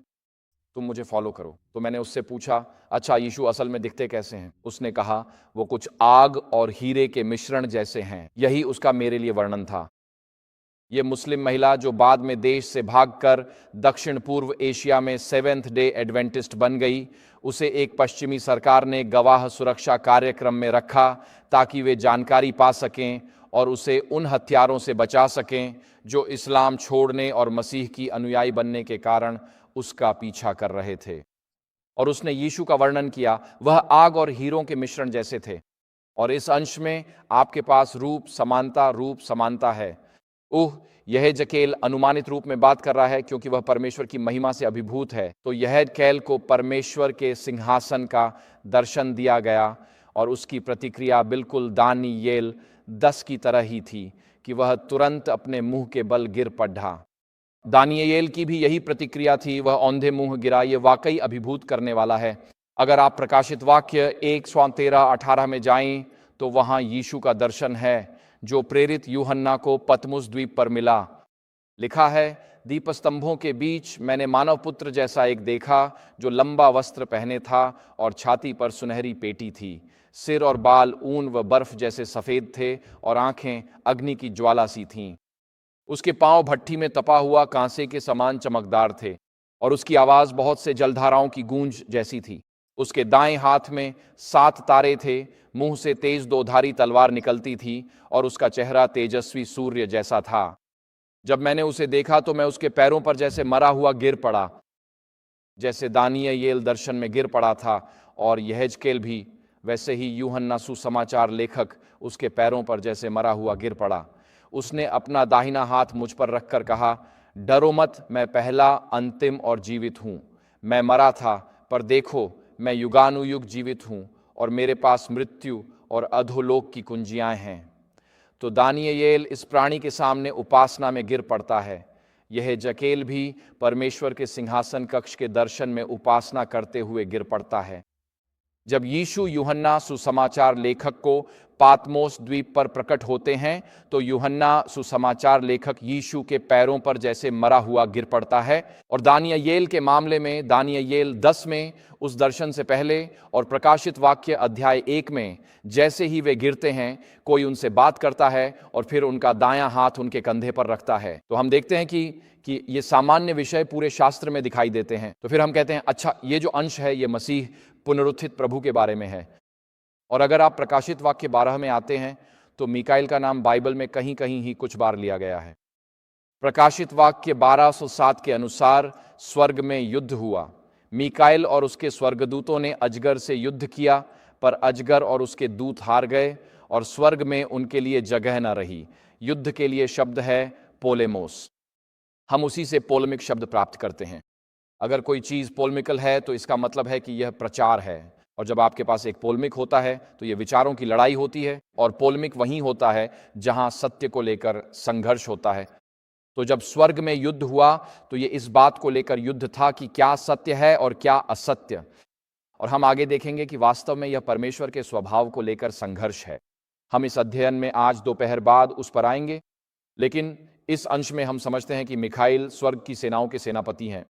तुम मुझे फॉलो करो। तो मैंने उससे पूछा, अच्छा यीशु असल में दिखते कैसे हैं? उसने कहा, वो कुछ आग और हीरे के मिश्रण जैसे हैं। यही उसका मेरे लिए वर्णन था। ये मुस्लिम महिला जो बाद में देश से भागकर दक्षिण पूर्व एशिया में सेवेंथ डे एडवेंटिस्ट बन गई, उसे एक पश्चिमी सरकार ने गवाह सुरक्षा कार्यक्रम में रखा ताकि वे जानकारी पा सकें और उसे उन हत्यारों से बचा सकें जो इस्लाम छोड़ने और मसीह की अनुयायी बनने के कारण उसका पीछा कर रहे थे। और उसने यीशु का वर्णन किया, वह आग और हीरों के मिश्रण जैसे थे। और इस अंश में आपके पास रूप समानता है। यहेजकेल अनुमानित रूप में बात कर रहा है क्योंकि वह परमेश्वर की महिमा से अभिभूत है। तो यहेजकेल को परमेश्वर के सिंहासन का दर्शन दिया गया और उसकी प्रतिक्रिया बिल्कुल दानियेल 10 की तरह ही थी कि वह तुरंत अपने मुंह के बल गिर पड़ा। दानियेल की भी यही प्रतिक्रिया थी, वह औंधे मुंह गिरा। ये वाकई अभिभूत करने वाला है। अगर आप प्रकाशित वाक्य 1:13-18 में जाएं तो वहां यीशु का दर्शन है जो प्रेरित यूहन्ना को पतमुस द्वीप पर मिला। लिखा है, दीपस्तंभों के बीच मैंने मानव पुत्र जैसा एक देखा, जो लंबा वस्त्र पहने था और छाती पर सुनहरी पेटी थी। सिर और बाल ऊन व बर्फ जैसे सफेद थे और आंखें अग्नि की ज्वाला सी थीं। उसके पांव भट्ठी में तपा हुआ कांसे के समान चमकदार थे और उसकी आवाज बहुत से जलधाराओं की गूंज जैसी थी। उसके दाएं हाथ में 7 तारे थे, मुंह से तेज दोधारी तलवार निकलती थी और उसका चेहरा तेजस्वी सूर्य जैसा था। जब मैंने उसे देखा तो मैं उसके पैरों पर जैसे मरा हुआ गिर पड़ा, जैसे दानिय्येल दर्शन में गिर पड़ा था, और यहेजकेल भी वैसे ही यूहन्ना सुसमाचार लेखक उसके पैरों पर जैसे मरा हुआ गिर पड़ा। उसने अपना दाहिना हाथ मुझ पर रखकर कहा, डरो मत, मैं पहला, अंतिम और जीवित हूँ। मैं मरा था, पर देखो मैं युगानुयुग जीवित हूँ और मेरे पास मृत्यु और अधोलोक की कुंजियाँ हैं। तो दानिय्येल इस प्राणी के सामने उपासना में गिर पड़ता है। यहेजकेल भी परमेश्वर के सिंहासन कक्ष के दर्शन में उपासना करते हुए गिर पड़ता है। जब यीशु यूहन्ना सुसमाचार लेखक को पातमोस द्वीप पर प्रकट होते हैं तो यूहन्ना सुसमाचार लेखक यीशु के पैरों पर जैसे मरा हुआ गिर पड़ता है। और दानिय्येल के मामले में दानिय्येल 10 में उस दर्शन से पहले और प्रकाशित वाक्य अध्याय 1 में जैसे ही वे गिरते हैं, कोई उनसे बात करता है और फिर उनका दायां हाथ उनके कंधे पर रखता है। तो हम देखते हैं कि ये सामान्य विषय पूरे शास्त्र में दिखाई देते हैं। तो फिर हम कहते हैं, अच्छा, ये जो अंश है ये मसीह पुनरुत्थित प्रभु के बारे में है। और अगर आप प्रकाशित वाक्य 12 में आते हैं तो मीकाइल का नाम बाइबल में कहीं कहीं ही कुछ बार लिया गया है। प्रकाशित वाक्य 12:7 के अनुसार स्वर्ग में युद्ध हुआ। मीकाइल और उसके स्वर्गदूतों ने अजगर से युद्ध किया, पर अजगर और उसके दूत हार गए और स्वर्ग में उनके लिए जगह न रही। युद्ध के लिए शब्द है पोलेमोस। हम उसी से पोलेमिक शब्द प्राप्त करते हैं। अगर कोई चीज़ पोलेमिकल है तो इसका मतलब है कि यह प्रचार है। और जब आपके पास एक पोलेमिक होता है तो यह विचारों की लड़ाई होती है, और पोलेमिक वहीं होता है जहां सत्य को लेकर संघर्ष होता है। तो जब स्वर्ग में युद्ध हुआ तो ये इस बात को लेकर युद्ध था कि क्या सत्य है और क्या असत्य। और हम आगे देखेंगे कि वास्तव में यह परमेश्वर के स्वभाव को लेकर संघर्ष है। हम इस अध्ययन में आज दोपहर बाद उस पर आएंगे, लेकिन इस अंश में हम समझते हैं कि मिखाइल स्वर्ग की सेनाओं के सेनापति हैं।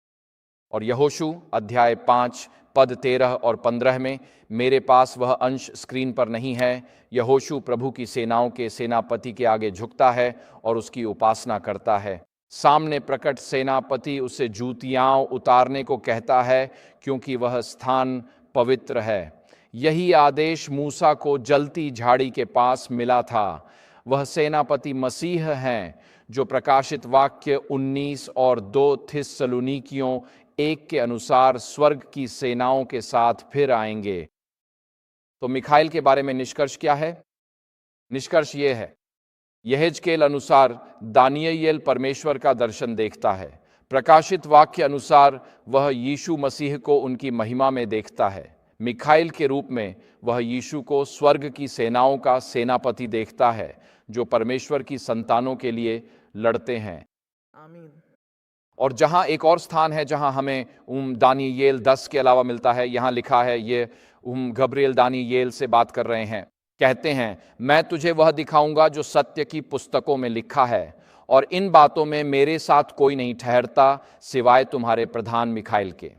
और यहोशू अध्याय 5 पद 13 और 15 में, मेरे पास वह अंश स्क्रीन पर नहीं है, यहोशू प्रभु की सेनाओं के सेनापति के आगे झुकता है और उसकी उपासना करता है। सामने प्रकट सेनापति उसे जूतियां उतारने को कहता है, क्योंकि वह स्थान पवित्र है। यही आदेश मूसा को जलती झाड़ी के पास मिला था। वह सेनापति मसीह हैं, जो प्रकाशित वाक्य 19 और 2 थिस्सलुनीकियों 1 के अनुसार स्वर्ग की सेनाओं के साथ फिर आएंगे। तो मिखाइल के बारे में निष्कर्ष क्या है? निष्कर्ष ये है, यहेजकेल अनुसार दानिय्येल परमेश्वर का दर्शन देखता है। प्रकाशित वाक्य अनुसार वह यीशु मसीह को उनकी महिमा में देखता है। मिखाइल के रूप में वह यीशु को स्वर्ग की सेनाओं का सेनापति देखता है, जो परमेश्वर की संतानों के लिए लड़ते हैं। आमीन। और जहां एक और स्थान है जहां हमें दानिय्येल 10 के अलावा मिलता है, यहां लिखा है, ये गब्रिएल दानिय्येल से बात कर रहे हैं, कहते हैं, मैं तुझे वह दिखाऊंगा जो सत्य की पुस्तकों में लिखा है, और इन बातों में मेरे साथ कोई नहीं ठहरता सिवाय तुम्हारे प्रधान मिखाइल के।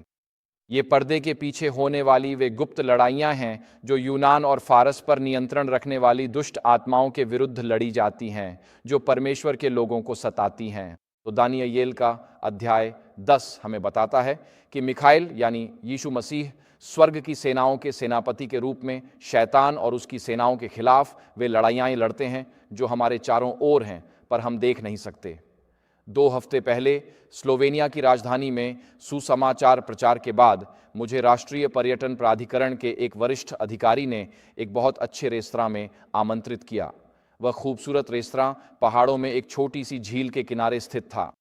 ये पर्दे के पीछे होने वाली वे गुप्त लड़ाइयां हैं जो यूनान और फारस पर नियंत्रण रखने वाली दुष्ट आत्माओं के विरुद्ध लड़ी जाती हैं, जो परमेश्वर के लोगों को सताती हैं। तो दानिय्येल का अध्याय 10 हमें बताता है कि मिखाइल यानी यीशु मसीह स्वर्ग की सेनाओं के सेनापति के रूप में शैतान और उसकी सेनाओं के खिलाफ वे लड़ाइयाँ लड़ते हैं जो हमारे चारों ओर हैं, पर हम देख नहीं सकते। 2 हफ्ते पहले स्लोवेनिया की राजधानी में सुसमाचार प्रचार के बाद मुझे राष्ट्रीय पर्यटन प्राधिकरण के एक वरिष्ठ अधिकारी ने एक बहुत अच्छे रेस्तरां में आमंत्रित किया। वह खूबसूरत रेस्तरां पहाड़ों में एक छोटी सी झील के किनारे स्थित था,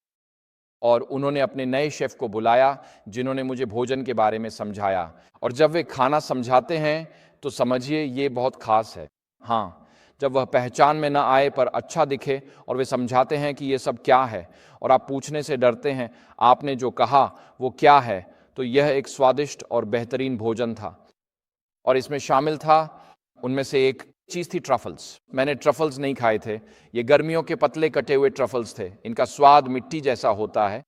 और उन्होंने अपने नए शेफ को बुलाया, जिन्होंने मुझे भोजन के बारे में समझाया। और जब वे खाना समझाते हैं तो समझिए ये बहुत खास है। हाँ, जब वह पहचान में न आए पर अच्छा दिखे और वे समझाते हैं कि ये सब क्या है, और आप पूछने से डरते हैं आपने जो कहा वो क्या है, तो यह एक स्वादिष्ट और बेहतरीन भोजन था। और इसमें शामिल था उनमें से एक चीज़ थी ट्रफल्स। मैंने ट्रफल्स नहीं खाए थे। ये गर्मियों के पतले कटे हुए ट्रफल्स थे। इनका स्वाद मिट्टी जैसा होता है।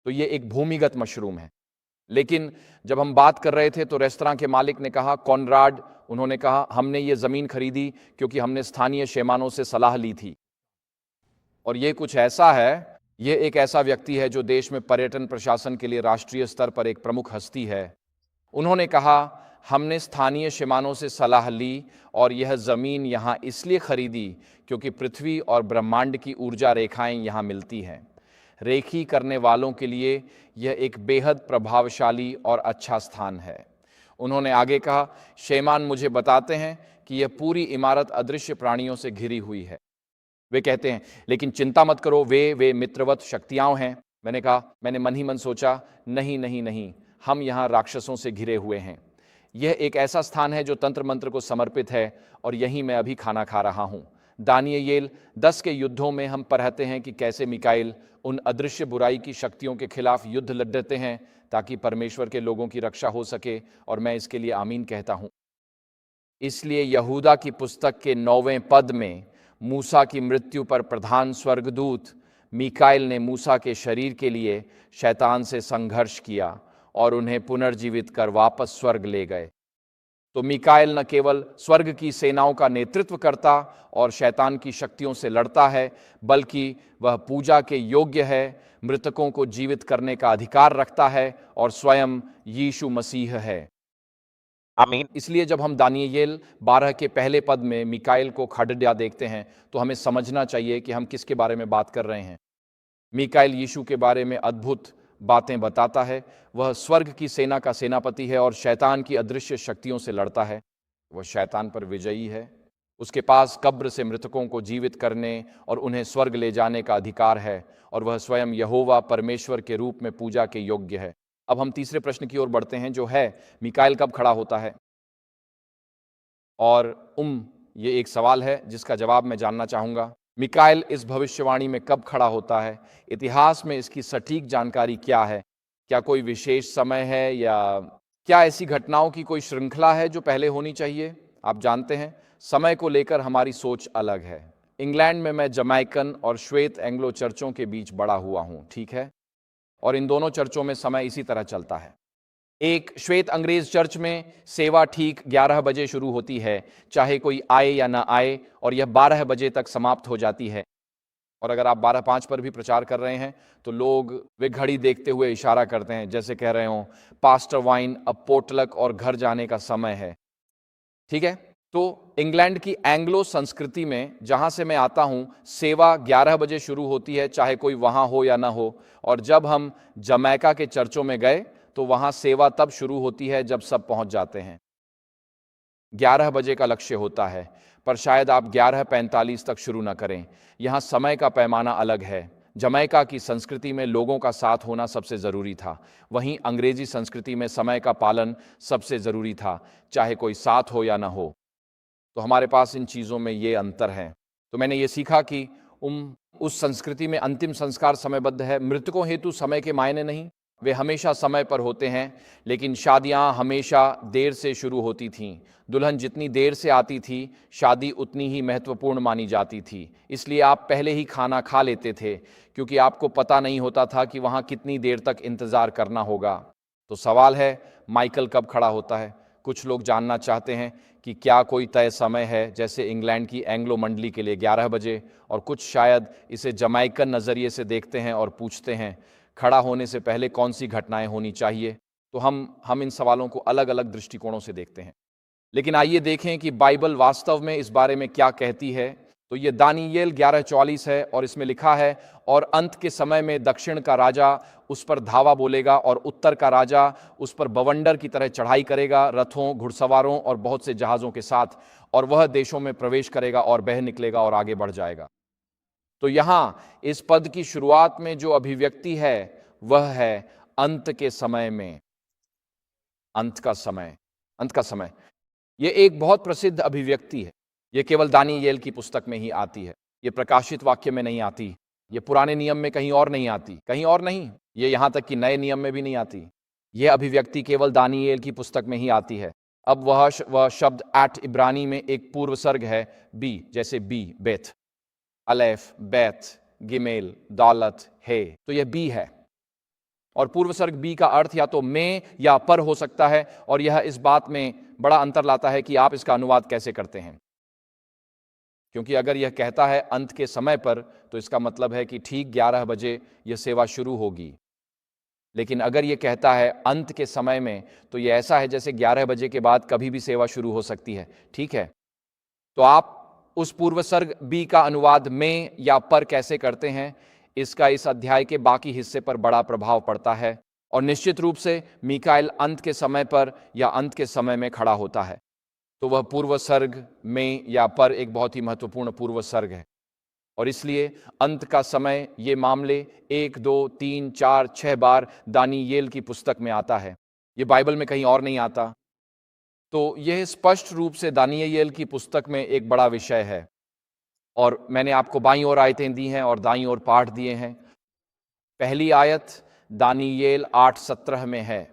तो ये एक भूमिगत मशरूम है। लेकिन जब हम बात कर रहे थे तो रेस्तरां के मालिक ने कहा, कॉनराड, उन्होंने कहा हमने ये ज़मीन खरीदी क्योंकि हमने स्थानीय शेमानों से सलाह ली थी। और ये कुछ ऐसा है, ये एक ऐसा व्यक्ति है जो देश में पर्यटन प्रशासन के लिए राष्ट्रीय स्तर पर एक प्रमुख हस्ती है। उन्होंने कहा हमने स्थानीय शेमानों से सलाह ली और यह ज़मीन यहाँ इसलिए खरीदी क्योंकि पृथ्वी और ब्रह्मांड की ऊर्जा रेखाएं यहाँ मिलती हैं। रेखी करने वालों के लिए यह एक बेहद प्रभावशाली और अच्छा स्थान है। उन्होंने आगे कहा, शेमान मुझे बताते हैं कि यह पूरी इमारत अदृश्य प्राणियों से घिरी हुई है। वे कहते हैं लेकिन चिंता मत करो, वे मित्रवत शक्तियां हैं। मैंने कहा, मैंने मन ही मन सोचा, नहीं नहीं नहीं, हम यहाँ राक्षसों से घिरे हुए हैं। यह एक ऐसा स्थान है जो तंत्र मंत्र को समर्पित है और यहीं मैं अभी खाना खा रहा हूँ। दानियेल 10 के युद्धों में हम पढ़ते हैं कि कैसे मिकाइल उन अदृश्य बुराई की शक्तियों के खिलाफ युद्ध लड़ते हैं ताकि परमेश्वर के लोगों की रक्षा हो सके, और मैं इसके लिए आमीन कहता हूँ। इसलिए यहूदा की पुस्तक के 9वें पद में मूसा की मृत्यु पर प्रधान स्वर्गदूत मिकाइल ने मूसा के शरीर के लिए शैतान से संघर्ष किया और उन्हें पुनर्जीवित कर वापस स्वर्ग ले गए। तो मिकाइल न केवल स्वर्ग की सेनाओं का नेतृत्व करता और शैतान की शक्तियों से लड़ता है, बल्कि वह पूजा के योग्य है, मृतकों को जीवित करने का अधिकार रखता है और स्वयं यीशु मसीह है।
आमीन।
इसलिए जब हम दानियेल 12 के पहले पद में मिकाइल को खड़ड्या देखते हैं तो हमें समझना चाहिए कि हम किसके बारे में बात कर रहे हैं। मिकाइल यीशु के बारे में अद्भुत बातें बताता है। वह स्वर्ग की सेना का सेनापति है और शैतान की अदृश्य शक्तियों से लड़ता है। वह शैतान पर विजयी है। उसके पास कब्र से मृतकों को जीवित करने और उन्हें स्वर्ग ले जाने का अधिकार है और वह स्वयं यहोवा परमेश्वर के रूप में पूजा के योग्य है। अब हम तीसरे प्रश्न की ओर बढ़ते हैं, जो है मिकाइल कब खड़ा होता है। और ये एक सवाल है जिसका जवाब मैं जानना चाहूँगा। मिकाइल इस भविष्यवाणी में कब खड़ा होता है? इतिहास में इसकी सटीक जानकारी क्या है? क्या कोई विशेष समय है या क्या ऐसी घटनाओं की कोई श्रृंखला है जो पहले होनी चाहिए? आप जानते हैं, समय को लेकर हमारी सोच अलग है। इंग्लैंड में मैं जमैकन और श्वेत एंग्लो चर्चों के बीच बड़ा हुआ हूँ, ठीक है, और इन दोनों चर्चों में समय इसी तरह चलता है। एक श्वेत अंग्रेज चर्च में सेवा ठीक 11 बजे शुरू होती है, चाहे कोई आए या ना आए, और यह 12 बजे तक समाप्त हो जाती है। और अगर आप 12:05 पर भी प्रचार कर रहे हैं तो लोग वे घड़ी देखते हुए इशारा करते हैं, जैसे कह रहे हों, पास्टर वाइन, अब पोटलक और घर जाने का समय है। ठीक है, तो इंग्लैंड की एंग्लो संस्कृति में, जहां से मैं आता हूं, सेवा 11 बजे शुरू होती है, चाहे कोई वहां हो या ना हो। और जब हम जमैका के चर्चों में गए तो वहां सेवा तब शुरू होती है जब सब पहुंच जाते हैं। 11 बजे का लक्ष्य होता है, पर शायद आप 11:45 तक शुरू ना करें। यहाँ समय का पैमाना अलग है। जमैका की संस्कृति में लोगों का साथ होना सबसे ज़रूरी था, वहीं अंग्रेजी संस्कृति में समय का पालन सबसे ज़रूरी था, चाहे कोई साथ हो या ना हो। तो हमारे पास इन चीज़ों में ये अंतर है। तो मैंने ये सीखा कि उस संस्कृति में अंतिम संस्कार समयबद्ध है। मृतकों हेतु समय के मायने नहीं, वे हमेशा समय पर होते हैं, लेकिन शादियां हमेशा देर से शुरू होती थीं। दुल्हन जितनी देर से आती थी, शादी उतनी ही महत्वपूर्ण मानी जाती थी। इसलिए आप पहले ही खाना खा लेते थे, क्योंकि आपको पता नहीं होता था कि वहाँ कितनी देर तक इंतज़ार करना होगा। तो सवाल है, माइकल कब खड़ा होता है? कुछ लोग जानना चाहते हैं कि क्या कोई तय समय है, जैसे इंग्लैंड की एंग्लो मंडली के लिए 11 बजे, और कुछ शायद इसे जमैकन नज़रिए से देखते हैं और पूछते हैं, खड़ा होने से पहले कौन सी घटनाएं होनी चाहिए। तो हम इन सवालों को अलग अलग दृष्टिकोणों से देखते हैं। लेकिन आइए देखें कि बाइबल वास्तव में इस बारे में क्या कहती है। तो ये दानियेल 11:44 है और इसमें लिखा है, और अंत के समय में दक्षिण का राजा उस पर धावा बोलेगा और उत्तर का राजा उस पर बवंडर की तरह चढ़ाई करेगा, रथों, घुड़सवारों और बहुत से जहाज़ों के साथ, और वह देशों में प्रवेश करेगा और बह निकलेगा और आगे बढ़ जाएगा। तो यहाँ इस पद की शुरुआत में जो अभिव्यक्ति है वह है अंत के समय में। अंत का समय ये एक बहुत प्रसिद्ध अभिव्यक्ति है। ये केवल दानियेल की पुस्तक में ही आती है। ये प्रकाशित वाक्य में नहीं आती, ये पुराने नियम में कहीं और नहीं आती, कहीं और नहीं, ये यहाँ तक कि नए नियम में भी नहीं आती। यह अभिव्यक्ति केवल दानियेल की पुस्तक में ही आती है। अब वह शब्द एट इब्रानी में एक पूर्व सर्ग है, बी, जैसे बी, बेथ, अलेफ, बैथ, गिमेल, दालत, हे, तो यह बी है। और पूर्व सर्ग बी का अर्थ या तो में या पर हो सकता है, और यह इस बात में बड़ा अंतर लाता है कि आप इसका अनुवाद कैसे करते हैं। क्योंकि अगर यह कहता है अंत के समय पर, तो इसका मतलब है कि ठीक 11 बजे यह सेवा शुरू होगी। लेकिन अगर यह कहता है अंत के समय में, तो यह ऐसा है जैसे 11 बजे के बाद कभी भी सेवा शुरू हो सकती है। ठीक है, तो आप उस पूर्वसर्ग बी का अनुवाद में या पर कैसे करते हैं, इसका इस अध्याय के बाकी हिस्से पर बड़ा प्रभाव पड़ता है। और निश्चित रूप से मीकाएल अंत के समय पर या अंत के समय में खड़ा होता है, तो वह पूर्वसर्ग में या पर एक बहुत ही महत्वपूर्ण पूर्वसर्ग है। और इसलिए अंत का समय, ये मामले 1, 2, 3, 4, 6 बार दानियेल की पुस्तक में आता है। ये बाइबल में कहीं और नहीं आता। तो यह स्पष्ट रूप से दानियेल की पुस्तक में एक बड़ा विषय है। और मैंने आपको बाईं ओर आयतें दी हैं और दाईं ओर पाठ दिए हैं। पहली आयत दानियेल 8:17 में है,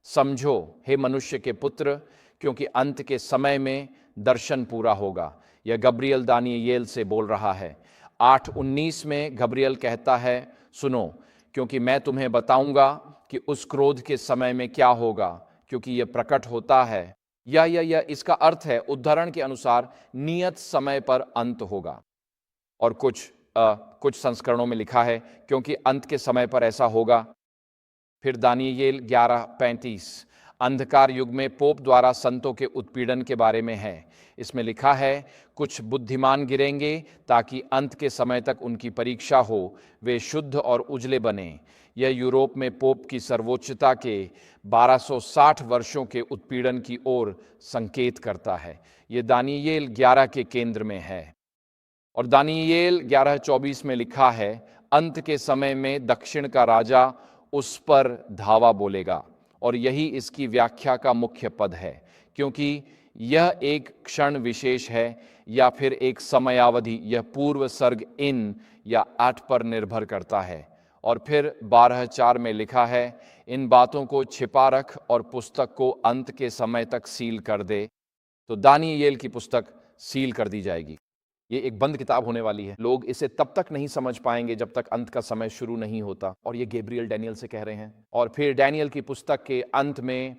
समझो हे मनुष्य के पुत्र, क्योंकि अंत के समय में दर्शन पूरा होगा। यह गब्रियल दानियेल से बोल रहा है। 8:19 में गब्रियल कहता है, सुनो, क्योंकि मैं तुम्हें बताऊंगा कि उस क्रोध के समय में क्या होगा, क्योंकि यह प्रकट होता है। या इसका अर्थ है उद्धरण के अनुसार नियत समय पर अंत होगा। और कुछ संस्करणों में लिखा है क्योंकि अंत के समय पर ऐसा होगा। फिर दानियेल 11:35 अंधकार युग में पोप द्वारा संतों के उत्पीड़न के बारे में है। इसमें लिखा है, कुछ बुद्धिमान गिरेंगे ताकि अंत के समय तक उनकी परीक्षा हो, वे शुद्ध और उजले बने। यह यूरोप में पोप की सर्वोच्चता के 1260 वर्षों के उत्पीड़न की ओर संकेत करता है। यह दानियेल 11 के केंद्र में है। और दानियेल 11:24 में लिखा है, अंत के समय में दक्षिण का राजा उस पर धावा बोलेगा। और यही इसकी व्याख्या का मुख्य पद है, क्योंकि यह एक क्षण विशेष है या फिर एक समयावधि। यह पूर्व सर्ग इन या आठ पर निर्भर करता है। और फिर 12:4 में लिखा है, इन बातों को छिपा रख और पुस्तक को अंत के समय तक सील कर दे। तो दानियेल की पुस्तक सील कर दी जाएगी। ये एक बंद किताब होने वाली है। लोग इसे तब तक नहीं समझ पाएंगे जब तक अंत का समय शुरू नहीं होता। और ये गैब्रियल डैनियल से कह रहे हैं। और फिर डैनियल की पुस्तक के अंत में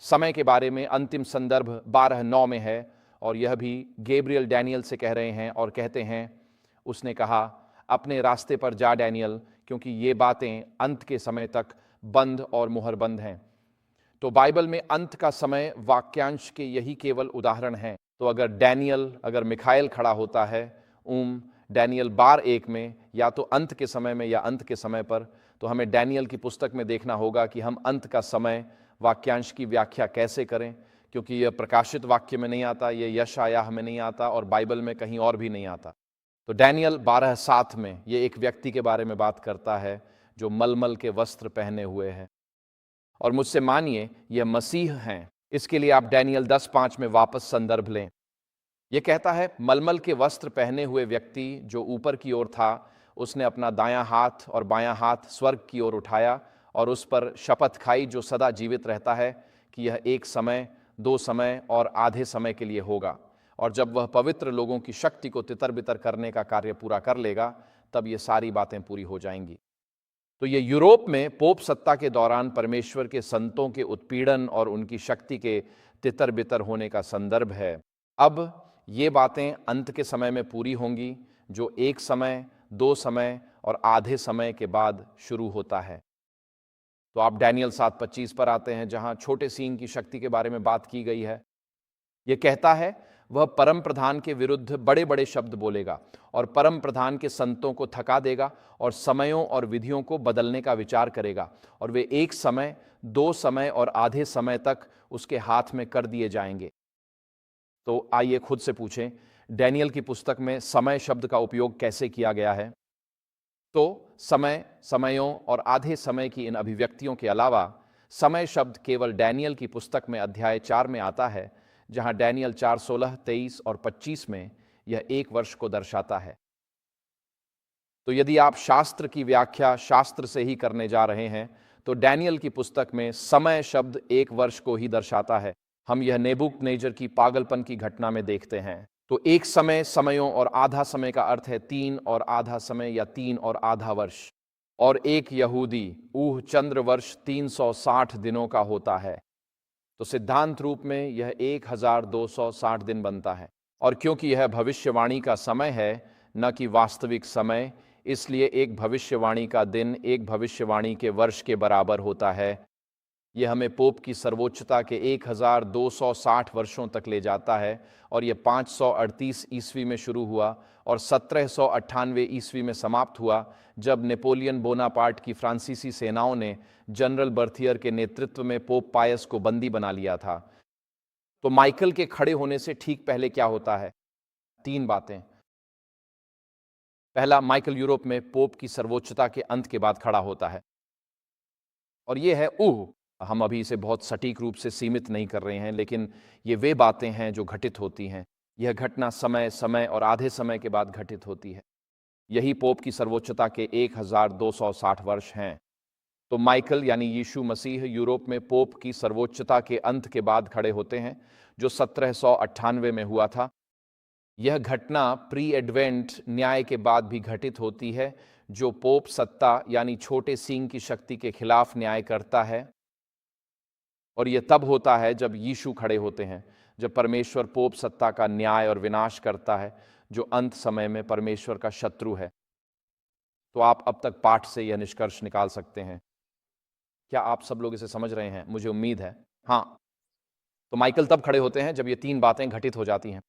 समय के बारे में अंतिम संदर्भ 12:9 में है। और यह भी गैब्रियल डैनियल से कह रहे हैं और कहते हैं, उसने कहा, अपने रास्ते पर जा डैनियल, क्योंकि ये बातें अंत के समय तक बंद और मुहरबंद हैं। तो बाइबल में अंत का समय वाक्यांश के यही केवल उदाहरण हैं। तो अगर मिखाएल खड़ा होता है डैनियल 12:1 में, या तो अंत के समय में या अंत के समय पर, तो हमें डैनियल की पुस्तक में देखना होगा कि हम अंत का समय वाक्यांश की व्याख्या कैसे करें, क्योंकि यह प्रकाशित वाक्य में नहीं आता, यह यशायाह में नहीं आता और बाइबल में कहीं और भी नहीं आता। तो डैनियल 12:7 में यह एक व्यक्ति के बारे में बात करता है जो मलमल के वस्त्र पहने हुए है। और मुझसे मानिए, यह मसीह हैं। इसके लिए आप डैनियल 10:5 में वापस संदर्भ लें। यह कहता है, मलमल के वस्त्र पहने हुए व्यक्ति जो ऊपर की ओर था, उसने अपना दायां हाथ और बायां हाथ स्वर्ग की ओर उठाया और उस पर शपथ खाई, जो सदा जीवित रहता है, कि यह 1 समय, 2 समय और आधे समय के लिए होगा। और जब वह पवित्र लोगों की शक्ति को तितर बितर करने का कार्य पूरा कर लेगा, तब ये सारी बातें पूरी हो जाएंगी। तो ये यूरोप में पोप सत्ता के दौरान परमेश्वर के संतों के उत्पीड़न और उनकी शक्ति के तितर बितर होने का संदर्भ है। अब ये बातें अंत के समय में पूरी होंगी, जो 1 समय, 2 समय और आधे समय के बाद शुरू होता है। तो आप डैनियल 7:25 पर आते हैं, जहां छोटे सींग की शक्ति के बारे में बात की गई है। यह कहता है, वह परम प्रधान के विरुद्ध बड़े बड़े शब्द बोलेगा और परम प्रधान के संतों को थका देगा और समयों और विधियों को बदलने का विचार करेगा, और वे 1 समय, 2 समय और आधे समय तक उसके हाथ में कर दिए जाएंगे। तो आइए खुद से पूछें, डैनियल की पुस्तक में समय शब्द का उपयोग कैसे किया गया है? तो समय, समयों और आधे समय की इन अभिव्यक्तियों के अलावा समय शब्द केवल डैनियल की पुस्तक में अध्याय 4 में आता है, जहां डैनियल 4:16, 23 और 25 में यह 1 वर्ष को दर्शाता है। तो यदि आप शास्त्र की व्याख्या शास्त्र से ही करने जा रहे हैं, तो डैनियल की पुस्तक में समय शब्द 1 वर्ष को ही दर्शाता है। हम यह नेबूकदनेस्सर की पागलपन की घटना में देखते हैं। तो एक समय, समयों और आधा समय का अर्थ है 3 और आधा समय या 3 और आधा वर्ष। और एक यहूदी चंद्र वर्ष 360 दिनों का होता है। तो सिद्धांत रूप में यह 1260 दिन बनता है। और क्योंकि यह भविष्यवाणी का समय है, न कि वास्तविक समय, इसलिए एक भविष्यवाणी का दिन एक भविष्यवाणी के वर्ष के बराबर होता है। यह हमें पोप की सर्वोच्चता के 1260 वर्षों तक ले जाता है। और यह 538 ईस्वी में शुरू हुआ और 1798 ईस्वी में समाप्त हुआ, जब नेपोलियन बोनापार्ट की फ्रांसीसी सेनाओं ने जनरल बर्थियर के नेतृत्व में पोप पायस को बंदी बना लिया था। तो माइकल के खड़े होने से ठीक पहले क्या होता है? 3 बातें। पहला, माइकल यूरोप में पोप की सर्वोच्चता के अंत के बाद खड़ा होता है, और यह है हम अभी इसे बहुत सटीक रूप से सीमित नहीं कर रहे हैं, लेकिन ये वे बातें हैं जो घटित होती हैं। यह घटना समय, समय और आधे समय के बाद घटित होती है। यही पोप की सर्वोच्चता के 1260 वर्ष हैं। तो माइकल यानी यीशु मसीह यूरोप में पोप की सर्वोच्चता के अंत के बाद खड़े होते हैं, जो 1798 में हुआ था। यह घटना प्री एडवेंट न्याय के बाद भी घटित होती है, जो पोप सत्ता यानी छोटे सींग की शक्ति के खिलाफ न्याय करता है। और यह तब होता है जब यीशु खड़े होते हैं, जब परमेश्वर पोप सत्ता का न्याय और विनाश करता है, जो अंत समय में परमेश्वर का शत्रु है। तो आप अब तक पाठ से यह निष्कर्ष निकाल सकते हैं। क्या आप सब लोग इसे समझ रहे हैं? मुझे उम्मीद है। हाँ। तो माइकल तब खड़े होते हैं जब ये 3 बातें घटित हो जाती हैं।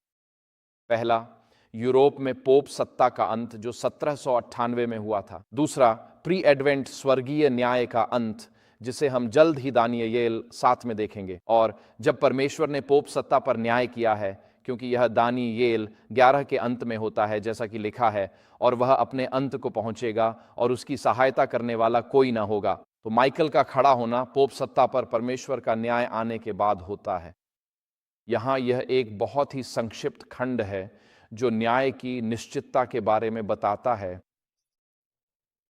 पहला, यूरोप में पोप सत्ता का अंत, जो 1798 में हुआ था। दूसरा, प्री एडवेंट स्वर्गीय न्याय का अंत, जिसे हम जल्द ही दानियेल 7 में देखेंगे। और जब परमेश्वर ने पोप सत्ता पर न्याय किया है, क्योंकि यह दानियेल 11 के अंत में होता है, जैसा कि लिखा है, और वह अपने अंत को पहुंचेगा और उसकी सहायता करने वाला कोई ना होगा। तो माइकल का खड़ा होना पोप सत्ता पर परमेश्वर का न्याय आने के बाद होता है। यहाँ यह एक बहुत ही संक्षिप्त खंड है जो न्याय की निश्चितता के बारे में बताता है।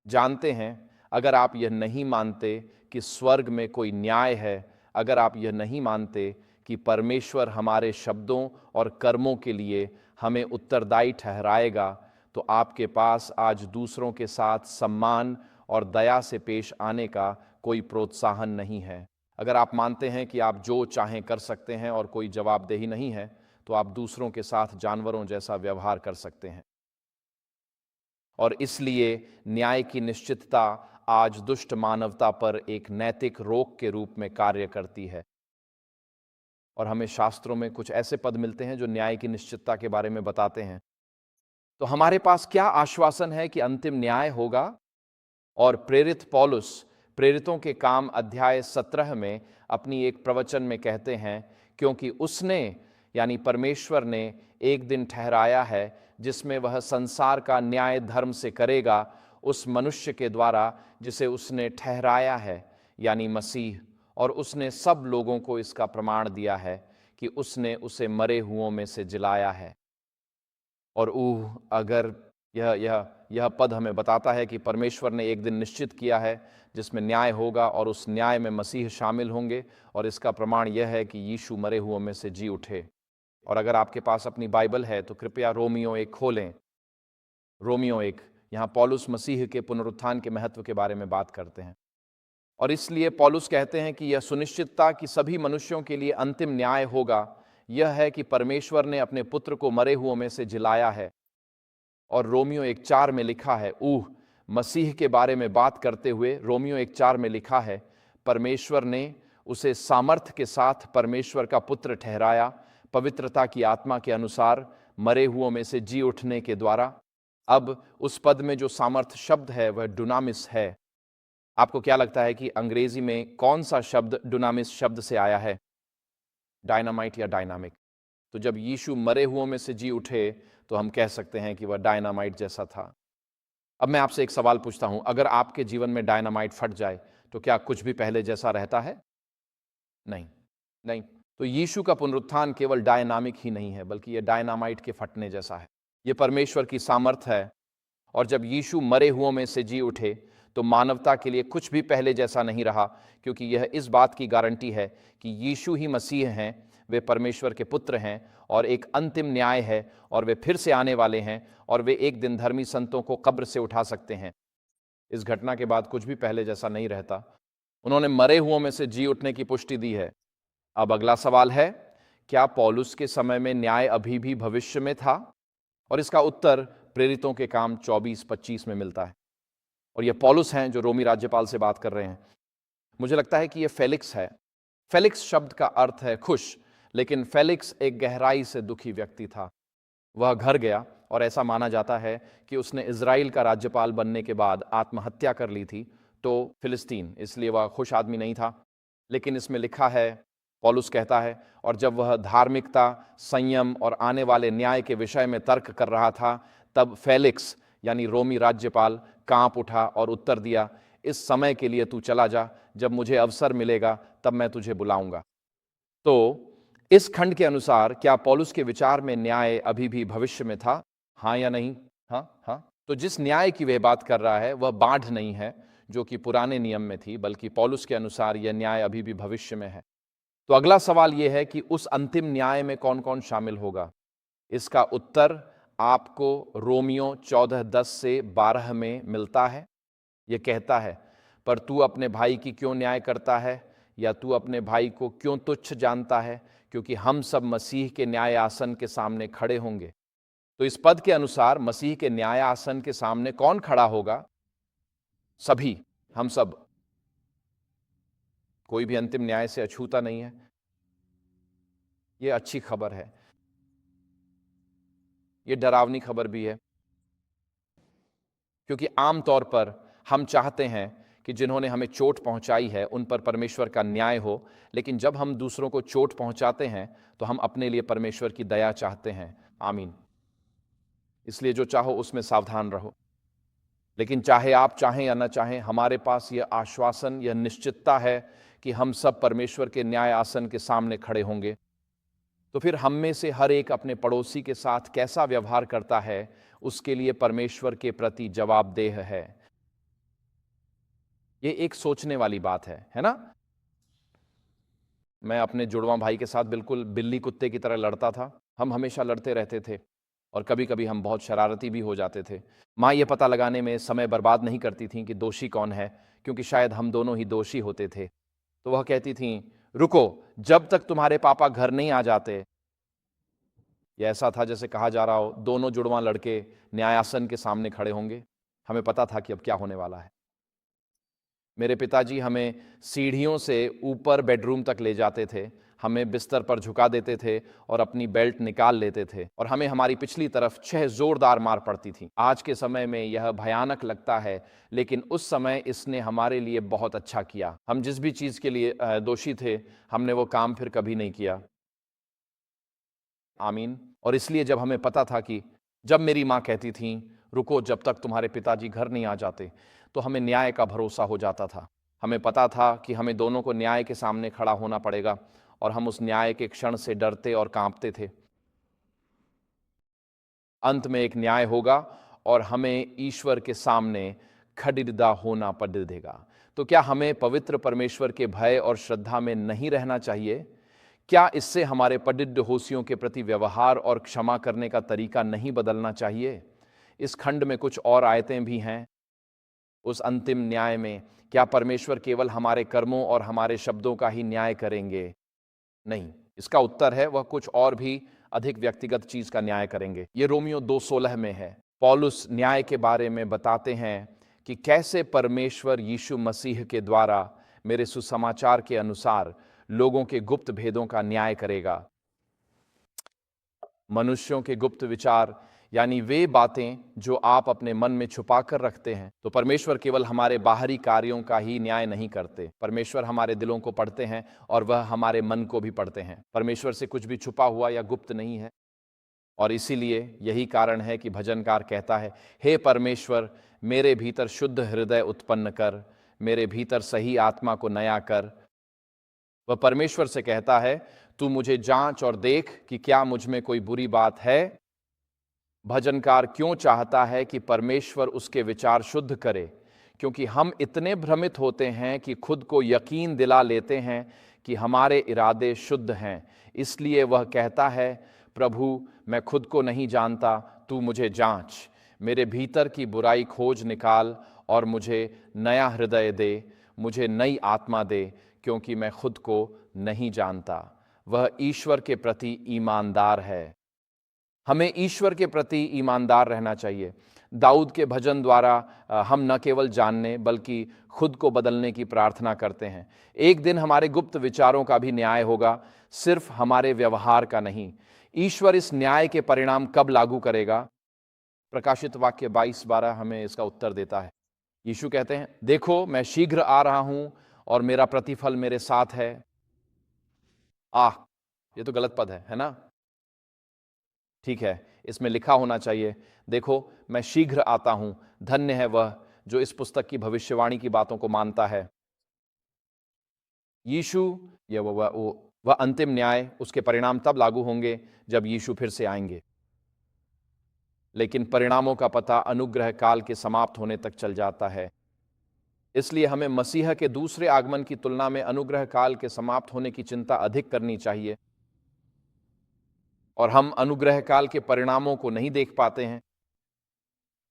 जानते हैं, अगर आप यह नहीं मानते कि स्वर्ग में कोई न्याय है, अगर आप यह नहीं मानते कि परमेश्वर हमारे शब्दों और कर्मों के लिए हमें उत्तरदायी ठहराएगा, तो आपके पास आज दूसरों के साथ सम्मान और दया से पेश आने का कोई प्रोत्साहन नहीं है। अगर आप मानते हैं कि आप जो चाहें कर सकते हैं और कोई जवाबदेही नहीं है, तो आप दूसरों के साथ जानवरों जैसा व्यवहार कर सकते हैं। और इसलिए न्याय की निश्चितता आज दुष्ट मानवता पर एक नैतिक रोक के रूप में कार्य करती है। और हमें शास्त्रों में कुछ ऐसे पद मिलते हैं जो न्याय की निश्चितता के बारे में बताते हैं। तो हमारे पास क्या आश्वासन है कि अंतिम न्याय होगा? और प्रेरित पौलुस प्रेरितों के काम अध्याय 17 में अपनी एक प्रवचन में कहते हैं, क्योंकि उसने यानी परमेश्वर ने एक दिन ठहराया है जिसमें वह संसार का न्याय धर्म से करेगा, उस मनुष्य के द्वारा जिसे उसने ठहराया है, यानी मसीह। और उसने सब लोगों को इसका प्रमाण दिया है कि उसने उसे मरे हुओं में से जिलाया है। और अगर यह पद हमें बताता है कि परमेश्वर ने एक दिन निश्चित किया है जिसमें न्याय होगा, और उस न्याय में मसीह शामिल होंगे, और इसका प्रमाण यह है कि यीशु मरे हुओं में से जी उठे। और अगर आपके पास अपनी बाइबल है तो कृपया रोमियो 1 खोलें। रोमियो 1, यहाँ पौलुस मसीह के पुनरुत्थान के महत्व के बारे में बात करते हैं। और इसलिए पौलुस कहते हैं कि यह सुनिश्चितता कि सभी मनुष्यों के लिए अंतिम न्याय होगा, यह है कि परमेश्वर ने अपने पुत्र को मरे हुओं में से जिलाया है। और रोमियो 1:4 में लिखा है, मसीह के बारे में बात करते हुए रोमियो 1:4 में लिखा है, परमेश्वर ने उसे सामर्थ्य के साथ परमेश्वर का पुत्र ठहराया, पवित्रता की आत्मा के अनुसार मरे हुओं में से जी उठने के द्वारा। अब उस पद में जो सामर्थ्य शब्द है वह डुनामिस है। आपको क्या लगता है कि अंग्रेजी में कौन सा शब्द डुनामिस शब्द से आया है? डायनामाइट या डायनामिक? तो जब यीशु मरे हुओं में से जी उठे तो हम कह सकते हैं कि वह डायनामाइट जैसा था। अब मैं आपसे एक सवाल पूछता हूं, अगर आपके जीवन में डायनामाइट फट जाए तो क्या कुछ भी पहले जैसा रहता है? नहीं। तो यीशु का पुनरुत्थान केवल डायनामिक ही नहीं है, बल्कि यह डायनामाइट के फटने जैसा है। यह परमेश्वर की सामर्थ्य है। और जब यीशु मरे हुओं में से जी उठे तो मानवता के लिए कुछ भी पहले जैसा नहीं रहा, क्योंकि यह इस बात की गारंटी है कि यीशु ही मसीह हैं, वे परमेश्वर के पुत्र हैं और एक अंतिम न्याय है और वे फिर से आने वाले हैं और वे एक दिन धर्मी संतों को कब्र से उठा सकते हैं। इस घटना के बाद कुछ भी पहले जैसा नहीं रहता। उन्होंने मरे हुओं में से जी उठने की पुष्टि दी है। अब अगला सवाल है, क्या पौलुस के समय में न्याय अभी भी भविष्य में था? और इसका उत्तर प्रेरितों के काम 24-25 में मिलता है। और ये पौलुस हैं जो रोमी राज्यपाल से बात कर रहे हैं। मुझे लगता है कि ये फेलिक्स है। फेलिक्स शब्द का अर्थ है खुश, लेकिन फेलिक्स एक गहराई से दुखी व्यक्ति था। वह घर गया और ऐसा माना जाता है कि उसने इजराइल का राज्यपाल बनने के बाद आत्महत्या कर ली थी, तो फिलिस्तीन, इसलिए वह खुश आदमी नहीं था। लेकिन इसमें लिखा है, पौलुस कहता है, और जब वह धार्मिकता, संयम और आने वाले न्याय के विषय में तर्क कर रहा था, तब फेलिक्स यानी रोमी राज्यपाल कांप उठा और उत्तर दिया, इस समय के लिए तू चला जा, जब मुझे अवसर मिलेगा तब मैं तुझे बुलाऊंगा। तो इस खंड के अनुसार क्या पौलुस के विचार में न्याय अभी भी भविष्य में था? हाँ या नहीं? हाँ। तो जिस न्याय की वह बात कर रहा है वह बाढ़ नहीं है जो कि पुराने नियम में थी, बल्कि पौलुस के अनुसार यह न्याय अभी भी भविष्य में है। तो अगला सवाल यह है कि उस अंतिम न्याय में कौन कौन शामिल होगा? इसका उत्तर आपको रोमियो 14:10 से 12 में मिलता है। यह कहता है, पर तू अपने भाई की क्यों न्याय करता है, या तू अपने भाई को क्यों तुच्छ जानता है, क्योंकि हम सब मसीह के न्याय आसन के सामने खड़े होंगे। तो इस पद के अनुसार मसीह के न्याय आसन के सामने कौन खड़ा होगा? सभी, हम सब। कोई भी अंतिम न्याय से अछूता नहीं है। यह अच्छी खबर है। यह डरावनी खबर भी है, क्योंकि आमतौर पर हम चाहते हैं कि जिन्होंने हमें चोट पहुंचाई है उन पर परमेश्वर का न्याय हो, लेकिन जब हम दूसरों को चोट पहुंचाते हैं तो हम अपने लिए परमेश्वर की दया चाहते हैं। आमीन। इसलिए जो चाहो उसमें सावधान रहो। लेकिन चाहे आप चाहें या न चाहें, हमारे पास यह आश्वासन, यह निश्चितता है कि हम सब परमेश्वर के न्याय आसन के सामने खड़े होंगे। तो फिर हम में से हर एक अपने पड़ोसी के साथ कैसा व्यवहार करता है, उसके लिए परमेश्वर के प्रति जवाबदेह है। ये एक सोचने वाली बात है ना? मैं अपने जुड़वां भाई के साथ बिल्कुल बिल्ली कुत्ते की तरह लड़ता था। हम हमेशा लड़ते रहते थे और कभी कभी हम बहुत शरारती भी हो जाते थे। माँ ये पता लगाने में समय बर्बाद नहीं करती थी कि दोषी कौन है, क्योंकि शायद हम दोनों ही दोषी होते थे। तो वह कहती थी, रुको, जब तक तुम्हारे पापा घर नहीं आ जाते। यह ऐसा था जैसे कहा जा रहा हो दोनों जुड़वां लड़के न्यायासन के सामने खड़े होंगे। हमें पता था कि अब क्या होने वाला है। मेरे पिताजी हमें सीढ़ियों से ऊपर बेडरूम तक ले जाते थे, हमें बिस्तर पर झुका देते थे और अपनी बेल्ट निकाल लेते थे, और हमें हमारी पिछली तरफ 6 जोरदार मार पड़ती थी। आज के समय में यह भयानक लगता है, लेकिन उस समय इसने हमारे लिए बहुत अच्छा किया। हम जिस भी चीज़ के लिए दोषी थे, हमने वो काम फिर कभी नहीं किया। आमीन। और इसलिए जब हमें पता था कि जब मेरी माँ कहती थी रुको जब तक तुम्हारे पिताजी घर नहीं आ जाते, तो हमें न्याय का भरोसा हो जाता था। हमें पता था कि हमें दोनों को न्याय के सामने खड़ा होना पड़ेगा, और हम उस न्याय के क्षण से डरते और कांपते थे। अंत में एक न्याय होगा और हमें ईश्वर के सामने खड़िदा होना पड़ेगा। तो क्या हमें पवित्र परमेश्वर के भय और श्रद्धा में नहीं रहना चाहिए? क्या इससे हमारे पडिड्ड होशियों के प्रति व्यवहार और क्षमा करने का तरीका नहीं बदलना चाहिए? इस खंड में कुछ और आयतें भी हैं। उस अंतिम न्याय में क्या परमेश्वर केवल हमारे कर्मों और हमारे शब्दों का ही न्याय करेंगे? नहीं, इसका उत्तर है वह कुछ और भी अधिक व्यक्तिगत चीज का न्याय करेंगे। ये रोमियो 2:16 में है। पौलुस न्याय के बारे में बताते हैं कि कैसे परमेश्वर यीशु मसीह के द्वारा मेरे सुसमाचार के अनुसार लोगों के गुप्त भेदों का न्याय करेगा। मनुष्यों के गुप्त विचार यानी वे बातें जो आप अपने मन में छुपा कर रखते हैं। तो परमेश्वर केवल हमारे बाहरी कार्यों का ही न्याय नहीं करते, परमेश्वर हमारे दिलों को पढ़ते हैं और वह हमारे मन को भी पढ़ते हैं। परमेश्वर से कुछ भी छुपा हुआ या गुप्त नहीं है। और इसीलिए यही कारण है कि भजनकार कहता है, हे परमेश्वर मेरे भीतर शुद्ध हृदय उत्पन्न कर, मेरे भीतर सही आत्मा को नया कर। वह परमेश्वर से कहता है, तू मुझे जांच और देख कि क्या मुझ में कोई बुरी बात है। भजनकार क्यों चाहता है कि परमेश्वर उसके विचार शुद्ध करे? क्योंकि हम इतने भ्रमित होते हैं कि खुद को यकीन दिला लेते हैं कि हमारे इरादे शुद्ध हैं, इसलिए वह कहता है, प्रभु मैं खुद को नहीं जानता, तू मुझे जांच, मेरे भीतर की बुराई खोज निकाल और मुझे नया हृदय दे, मुझे नई आत्मा दे, क्योंकि मैं खुद को नहीं जानता। वह ईश्वर के प्रति ईमानदार है। हमें ईश्वर के प्रति ईमानदार रहना चाहिए। दाऊद के भजन द्वारा हम न केवल जानने बल्कि खुद को बदलने की प्रार्थना करते हैं। एक दिन हमारे गुप्त विचारों का भी न्याय होगा, सिर्फ हमारे व्यवहार का नहीं। ईश्वर इस न्याय के परिणाम कब लागू करेगा? प्रकाशित वाक्य 22:12 हमें इसका उत्तर देता है। यीशु कहते हैं, देखो मैं शीघ्र आ रहा हूं और मेरा प्रतिफल मेरे साथ है। ये तो गलत पद है ना? ठीक है, इसमें लिखा होना चाहिए, देखो मैं शीघ्र आता हूं। धन्य है वह जो इस पुस्तक की भविष्यवाणी की बातों को मानता है। यीशु या वह अंतिम न्याय, उसके परिणाम तब लागू होंगे जब यीशु फिर से आएंगे। लेकिन परिणामों का पता अनुग्रह काल के समाप्त होने तक चल जाता है। इसलिए हमें मसीह के दूसरे आगमन की तुलना में अनुग्रह काल के समाप्त होने की चिंता अधिक करनी चाहिए। और हम अनुग्रह काल के परिणामों को नहीं देख पाते हैं,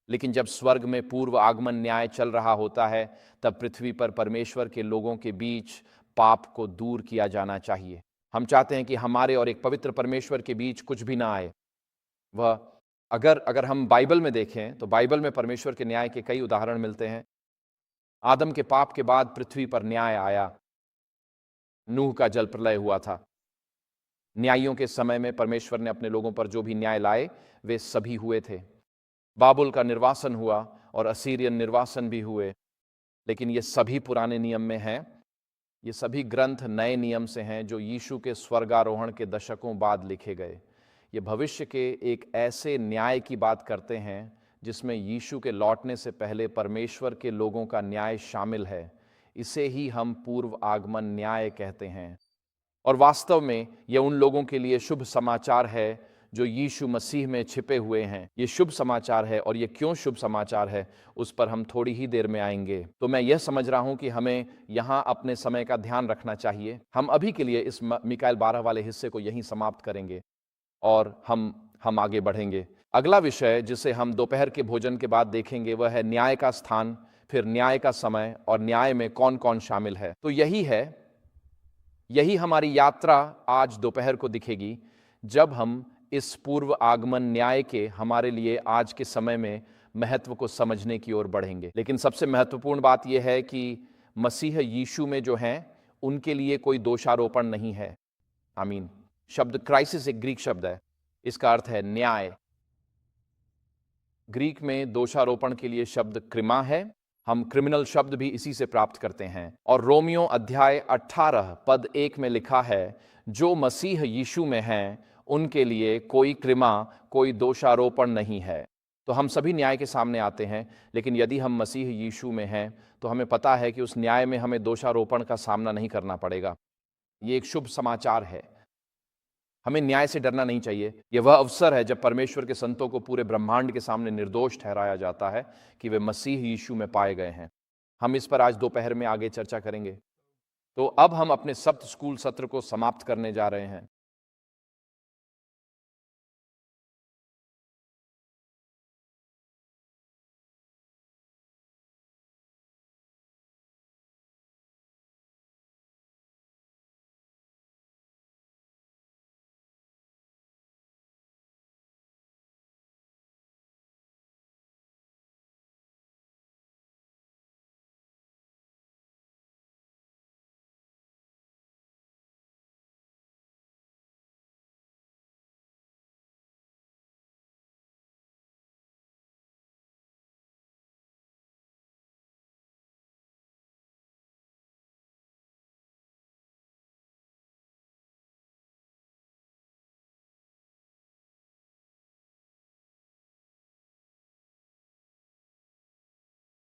लेकिन जब स्वर्ग में पूर्व आगमन न्याय चल रहा होता है, तब पृथ्वी पर परमेश्वर के लोगों के बीच पाप को दूर किया जाना चाहिए। हम चाहते हैं कि हमारे और एक पवित्र परमेश्वर के बीच कुछ भी ना आए। वह अगर हम बाइबल में देखें तो बाइबल में परमेश्वर के न्याय के कई उदाहरण मिलते हैं। आदम के पाप के बाद पृथ्वी पर न्याय आया, नूह का जल प्रलय हुआ था। न्यायियों के समय में परमेश्वर ने अपने लोगों पर जो भी न्याय लाए वे सभी हुए थे। बाबुल का निर्वासन हुआ और असीरियन निर्वासन भी हुए, लेकिन ये सभी पुराने नियम में हैं। ये सभी ग्रंथ नए नियम से हैं जो यीशु के स्वर्गारोहण के दशकों बाद लिखे गए। ये भविष्य के एक ऐसे न्याय की बात करते हैं जिसमें यीशु के लौटने से पहले परमेश्वर के लोगों का न्याय शामिल है। इसे ही हम पूर्व आगमन न्याय कहते हैं। और वास्तव में यह उन लोगों के लिए शुभ समाचार है जो यीशु मसीह में छिपे हुए हैं। ये शुभ समाचार है, और ये क्यों शुभ समाचार है उस पर हम थोड़ी ही देर में आएंगे। तो मैं यह समझ रहा हूं कि हमें यहाँ अपने समय का ध्यान रखना चाहिए। हम अभी के लिए इस मिकाएल 12 वाले हिस्से को यहीं समाप्त करेंगे और हम आगे बढ़ेंगे। अगला विषय जिसे हम दोपहर के भोजन के बाद देखेंगे वह है न्याय का स्थान, फिर न्याय का समय और न्याय में कौन कौन शामिल है। तो यही हमारी यात्रा आज दोपहर को दिखेगी, जब हम इस पूर्व आगमन न्याय के हमारे लिए आज के समय में महत्व को समझने की ओर बढ़ेंगे। लेकिन सबसे महत्वपूर्ण बात यह है कि मसीह यीशु में जो हैं उनके लिए कोई दोषारोपण नहीं है। आमीन। शब्द क्राइसिस एक ग्रीक शब्द है, इसका अर्थ है न्याय। ग्रीक में दोषारोपण के लिए शब्द क्रिमा है। हम क्रिमिनल शब्द भी इसी से प्राप्त करते हैं। और रोमियो अध्याय 18 पद 1 में लिखा है, जो मसीह यीशु में हैं उनके लिए कोई क्रिमा, कोई दोषारोपण नहीं है। तो हम सभी न्याय के सामने आते हैं, लेकिन यदि हम मसीह यीशु में हैं तो हमें पता है कि उस न्याय में हमें दोषारोपण का सामना नहीं करना पड़ेगा। ये एक शुभ समाचार है। हमें न्याय से डरना नहीं चाहिए। यह वह अवसर है जब परमेश्वर के संतों को पूरे ब्रह्मांड के सामने निर्दोष ठहराया जाता है कि वे मसीह यीशु में पाए गए हैं। हम इस पर आज दोपहर में आगे चर्चा करेंगे। तो अब हम अपने सप्त स्कूल सत्र को समाप्त करने जा रहे हैं।